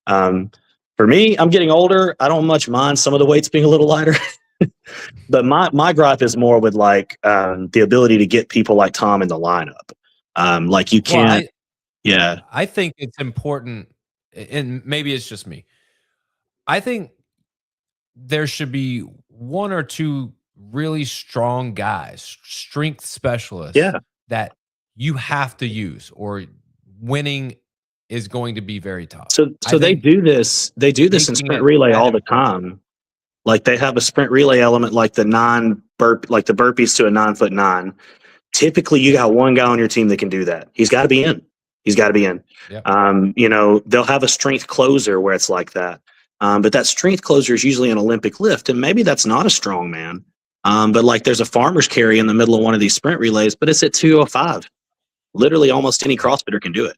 Speaker 3: for me, I'm getting older. I don't much mind some of the weights being a little lighter. But my gripe is more with, like, the ability to get people like Tom in the lineup. Like, you can't.
Speaker 1: I think it's important. And maybe it's just me. I think there should be 1 or 2 really strong guys, strength specialists, that you have to use, or winning is going to be very tough.
Speaker 3: So they do this. They do this in sprint relay all the time. Like, they have a sprint relay element, like the the burpees to a 9'9". Typically, you got one guy on your team that can do that. He's got to be in. Yep. They'll have a strength closer where it's like that. But that strength closer is usually an Olympic lift, and maybe that's not a strong man. But, like, there's a farmer's carry in the middle of one of these sprint relays, but it's at 205. Literally almost any CrossFitter can do it.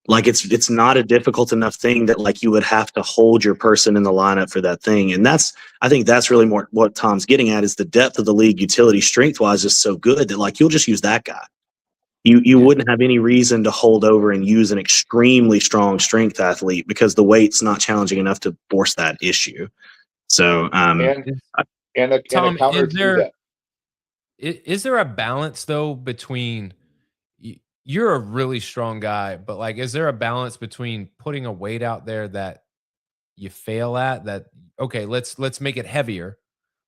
Speaker 3: Like, it's not a difficult enough thing that, like, you would have to hold your person in the lineup for that thing. And I think that's really more what Tom's getting at, is the depth of the league utility strength wise is so good that, like, you'll just use that guy. You wouldn't have any reason to hold over and use an extremely strong strength athlete, because the weight's not challenging enough to force that issue. So,
Speaker 1: Tom, is there a balance though between, you're a really strong guy, but, like, is there a balance between putting a weight out there that you fail at, that, okay, let's make it heavier,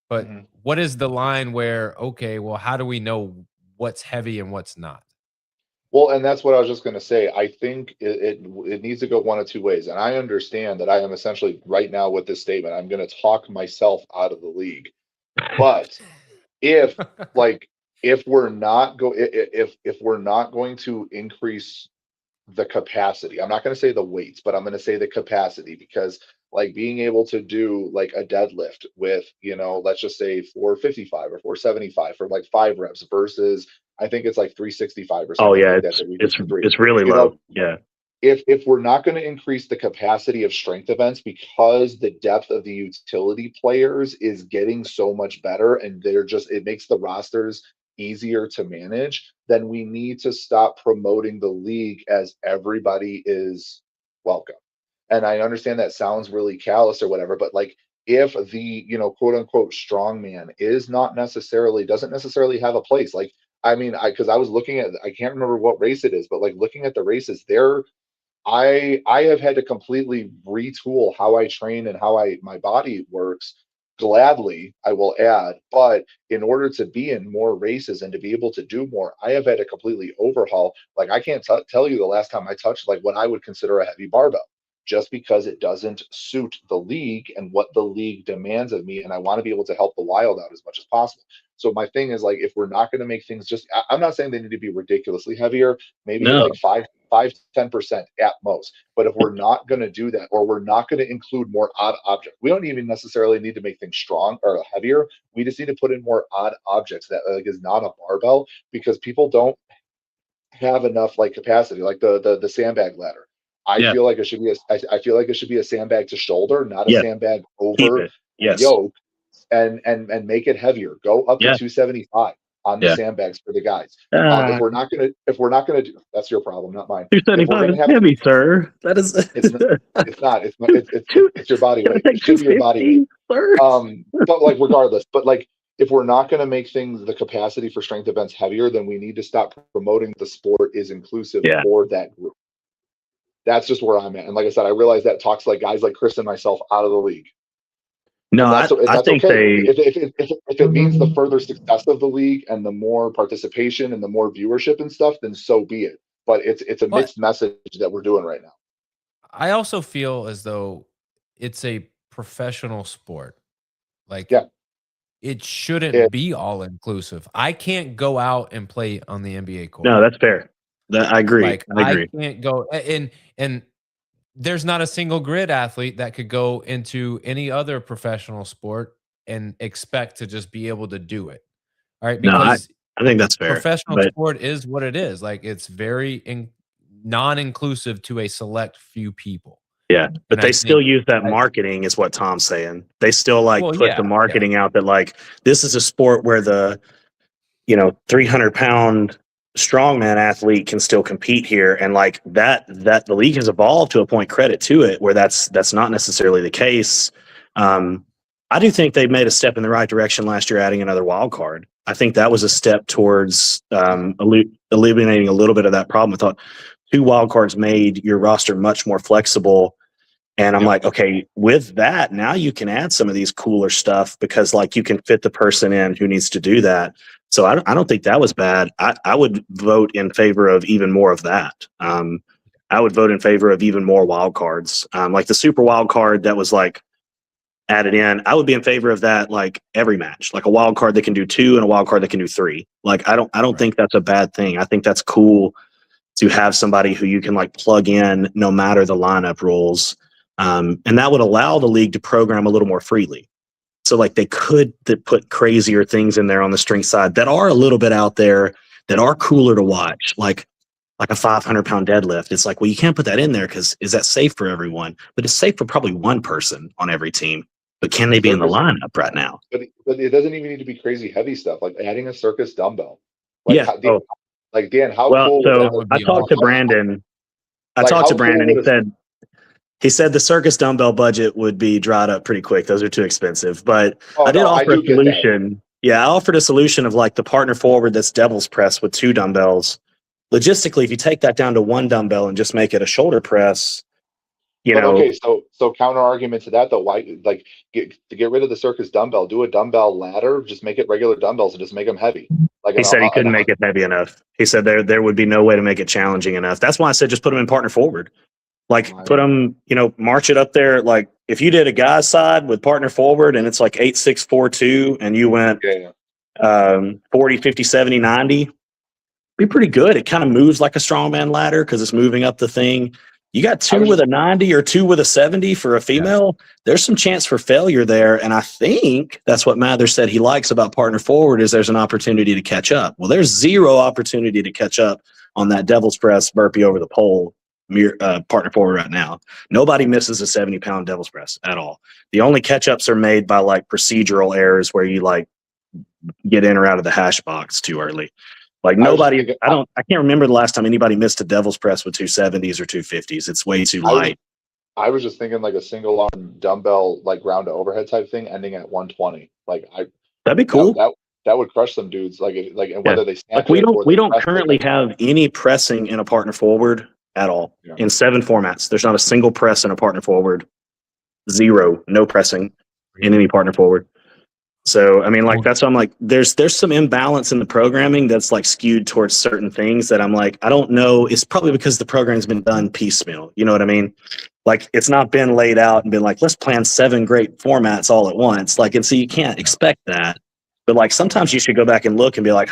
Speaker 1: but what is the line where, okay, well, how do we know what's heavy and what's not?
Speaker 2: Well, and that's what I was just going to say. I think it needs to go one of 2 ways. And I understand that I am essentially, right now with this statement, I'm going to talk myself out of the league. But if we're not going to increase the capacity, I'm not going to say the weights, but I'm going to say the capacity, because, like, being able to do, like, a deadlift with, let's just say 455 or 475 for, like, 5 reps versus, I think it's like 365 or something.
Speaker 3: Oh yeah, it's really low. Yeah.
Speaker 2: if we're not going to increase the capacity of strength events because the depth of the utility players is getting so much better and it makes the rosters easier to manage, then we need to stop promoting the league as everybody is welcome. And I understand that sounds really callous or whatever, but like if the, quote unquote strongman doesn't necessarily have a place. Like, I mean, because I was looking at, I can't remember what race it is, but like looking at the races there, I have had to completely retool how I train and how my body works. Gladly, I will add, but in order to be in more races and to be able to do more, I have had to completely overhaul. Like I can't tell you the last time I touched like what I would consider a heavy barbell, just because it doesn't suit the league and what the league demands of me, and I want to be able to help the wild out as much as possible. So my thing is like, if we're not going to make things I'm not saying they need to be ridiculously heavier, maybe
Speaker 3: No.
Speaker 2: like 5-10% at most. But if we're not going to do that, or we're not going to include more odd objects, we don't even necessarily need to make things strong or heavier. We just need to put in more odd objects that like is not a barbell, because people don't have enough like capacity, like the sandbag ladder. I
Speaker 3: Yeah.
Speaker 2: feel like it should be I feel like it should be a sandbag to shoulder, not a
Speaker 3: Yeah.
Speaker 2: sandbag
Speaker 3: Keep
Speaker 2: over
Speaker 3: it. Yes.
Speaker 2: yoke, and make it heavier. Go up to
Speaker 3: Yeah.
Speaker 2: 275 on the
Speaker 3: Yeah.
Speaker 2: sandbags for the guys. If we're not gonna do, that's your problem, not mine. If we're
Speaker 3: 275
Speaker 2: gonna
Speaker 3: is
Speaker 2: have,
Speaker 3: heavy, sir. That is.
Speaker 2: it's not. It's your body weight. It should be your body weight.
Speaker 3: Sir.
Speaker 2: But like regardless, but like if we're not going to make things the capacity for strength events heavier, then we need to stop promoting the sport is inclusive
Speaker 3: Yeah.
Speaker 2: for that group. That's just where I'm at. And like I said, I realize that talks like guys like Chris and myself out of the league.
Speaker 3: No,
Speaker 2: And
Speaker 3: I think
Speaker 2: okay.
Speaker 3: they.
Speaker 2: If it means the further success of the league and the more participation and the more viewership and stuff, then so be it. But it's a mixed message that we're doing right now.
Speaker 1: I also feel as though it's a professional sport. Like,
Speaker 2: yeah,
Speaker 1: it shouldn't be all inclusive. I can't go out and play on the NBA court.
Speaker 3: No, that's fair. I agree.
Speaker 1: Like,
Speaker 3: I agree.
Speaker 1: I can't go and there's not a single grid athlete that could go into any other professional sport and expect to just be able to do it. All right. Because
Speaker 3: I think that's fair.
Speaker 1: Professional sport is what it is. Like, it's very non-inclusive to a select few people.
Speaker 3: Yeah, but they still use that marketing, is what Tom's saying. They still put the marketing out that like this is a sport where the 300-pound strongman athlete can still compete here, and like that the league has evolved to a point, credit to it, where that's not necessarily the case. I do think they made a step in the right direction last year, adding another wild card. I think that was a step towards eliminating a little bit of that problem. I thought 2 wild cards made your roster much more flexible. And I'm like, okay, with that, now you can add some of these cooler stuff because like you can fit the person in who needs to do that. So I don't think that was bad. I would vote in favor of even more of that. I would vote in favor of even more wild cards. Like the super wild card that was like added in, I would be in favor of that like every match, like a wild card that can do 2 and a wild card that can do 3. Like I don't think that's a bad thing. I think that's cool to have somebody who you can like plug in no matter the lineup rules. And that would allow the league to program a little more freely. So like they could put crazier things in there on the strength side that are a little bit out there, that are cooler to watch, like a 500-pound deadlift. It's like, well, you can't put that in there because is that safe for everyone? But it's safe for probably one person on every team. But can they be in the lineup right now?
Speaker 2: But it doesn't even need to be crazy heavy stuff, like adding a circus dumbbell.
Speaker 3: Like,
Speaker 2: like Dan, how
Speaker 3: cool?
Speaker 2: So
Speaker 3: I talked to Brandon. He said the circus dumbbell budget would be dried up pretty quick. Those are too expensive. But I did offer a solution. Yeah, I offered a solution of like the partner forward that's devil's press with 2 dumbbells. Logistically, if you take that down to 1 dumbbell and just make it a shoulder press,
Speaker 2: Okay, so counter argument to that though, why like get rid of the circus dumbbell, do a dumbbell ladder, just make it regular dumbbells and just make them heavy. Like
Speaker 3: he said he couldn't make it heavy enough. He said there would be no way to make it challenging enough. That's why I said just put them in partner forward. Like put them, march it up there. Like if you did a guy's side with partner forward and it's like 8, 6, 4, 2, and you went 40, 50, 70, 90, be pretty good. It kind of moves like a strongman ladder because it's moving up the thing. You got 2 with a 90 or 2 with a 70 for a female. There's some chance for failure there. And I think that's what Mather said he likes about partner forward is there's an opportunity to catch up. Well, there's 0 opportunity to catch up on that devil's press burpee over the pole partner forward right now. Nobody misses a 70-pound devil's press at all. The only catch-ups are made by like procedural errors where you like get in or out of the hash box too early. Like nobody, I can't remember the last time anybody missed a devil's press with 270s or 250s. It's way too light.
Speaker 2: I was just thinking like a single arm dumbbell, like ground to overhead type thing ending at 120. That'd
Speaker 3: be cool.
Speaker 2: That would crush some dudes. And whether they snatch
Speaker 3: we don't currently have any pressing in a partner forward at all in 7 formats. There's not a single press in a partner forward. 0, no pressing in any partner forward. So I mean, like that's why I'm like, there's some imbalance in the programming that's like skewed towards certain things that I'm like, I don't know. It's probably because the program's been done piecemeal. You know what I mean? Like it's not been laid out and been like, let's plan 7 great formats all at once. Like, and so you can't expect that. But like sometimes you should go back and look and be like,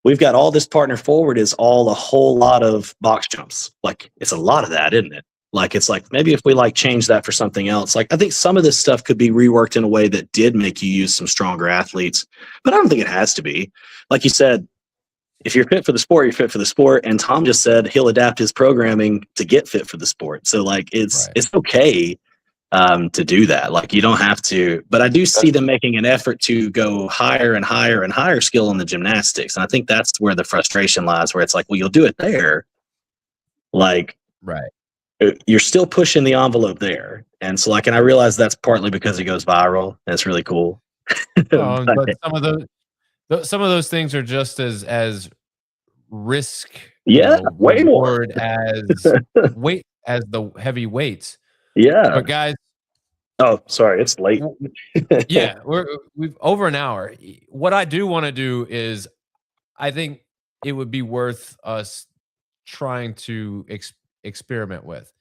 Speaker 3: we've got all this partner forward is all a whole lot of box jumps. Like it's a lot of that, isn't it? Like, it's like, maybe if we like change that for something else, like I think some of this stuff could be reworked in a way that did make you use some stronger athletes, but I don't think it has to be. Like you said, if you're fit for the sport, you're fit for the sport. And Tom just said he'll adapt his programming to get fit for the sport. So like, it's okay to do that. Like you don't have to, but I do see them making an effort to go higher and higher and higher skill in the gymnastics. And I think that's where the frustration lies, where it's like, well, you'll do it there. Like, you're still pushing the envelope there. And so like, and I realize that's partly because it goes viral. That's really cool.
Speaker 1: But some of those things are just as risk,
Speaker 3: way more
Speaker 1: as weight as the heavy weights.
Speaker 3: Yeah.
Speaker 1: But guys,
Speaker 3: oh, sorry, it's late.
Speaker 1: We've over an hour. What I do want to do is, I think it would be worth us trying to experiment with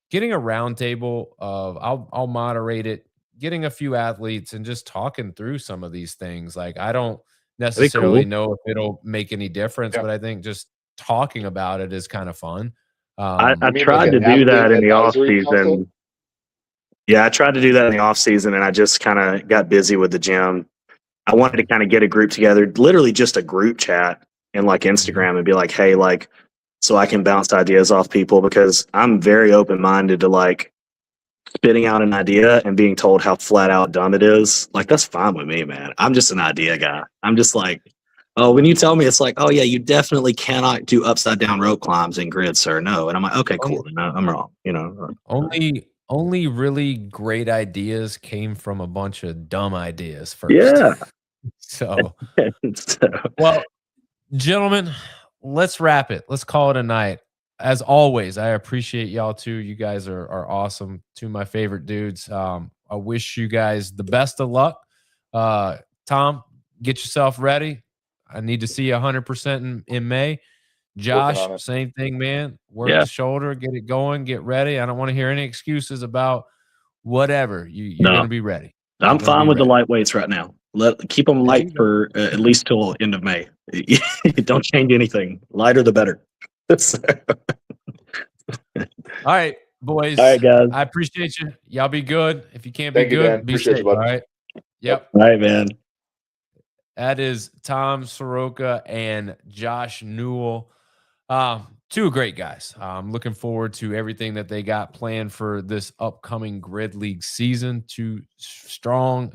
Speaker 1: getting a roundtable of I'll moderate it, getting a few athletes and just talking through some of these things. Like I don't necessarily know if it'll make any difference, but I think just talking about it is kind of fun.
Speaker 3: I tried to do that in the off season. Yeah, I tried to do that in the off season, and I just kind of got busy with the gym. I wanted to kind of get a group together, literally just a group chat and like Instagram, and be like, hey, like, so I can bounce ideas off people, because I'm very open-minded to like spitting out an idea and being told how flat out dumb it is. Like, that's fine with me, man. I'm just an idea guy. I'm just like, oh, when you tell me, it's like, oh yeah, you definitely cannot do upside down rope climbs in grid, sir. No. And I'm like, okay, cool. No, I'm wrong. You know,
Speaker 1: only really great ideas came from a bunch of dumb ideas first.
Speaker 3: Yeah.
Speaker 1: So, well, gentlemen, let's wrap it. Let's call it a night. As always, I appreciate y'all too. You guys are awesome. Two of my favorite dudes. I wish you guys the best of luck. Tom, get yourself ready. I need to see you 100% in May. Josh, same thing, man. Work the shoulder, get it going, get ready. I don't want to hear any excuses about whatever. You're going to be ready.
Speaker 3: I'm fine with the lightweights right now. Keep them light for at least till end of May. Don't change anything. Lighter the better.
Speaker 1: All right, boys.
Speaker 3: All right, guys.
Speaker 1: I appreciate you. Y'all be good. If you can't be good, be safe. All right. Yep.
Speaker 3: All right, man.
Speaker 1: That is Tom Sroka and Josh Newell. Two great guys. I'm looking forward to everything that they got planned for this upcoming Grid League season. Two strong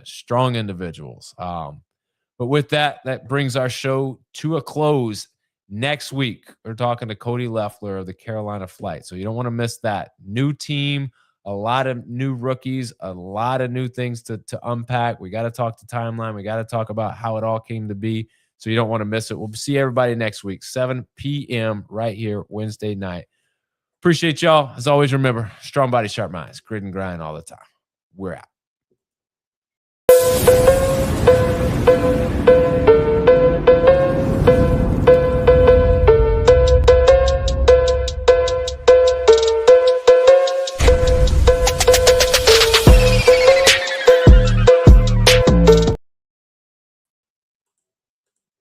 Speaker 1: individuals. But with that brings our show to a close. Next week, we're talking to Cody Leffler of the Carolina Flight. So you don't want to miss that. New team, a lot of new rookies, a lot of new things to unpack. We got to talk to timeline. We got to talk about how it all came to be. So you don't want to miss it. We'll see everybody next week, 7 p.m. right here, Wednesday night. Appreciate y'all. As always, remember, strong body, sharp minds, grit and grind all the time. We're out.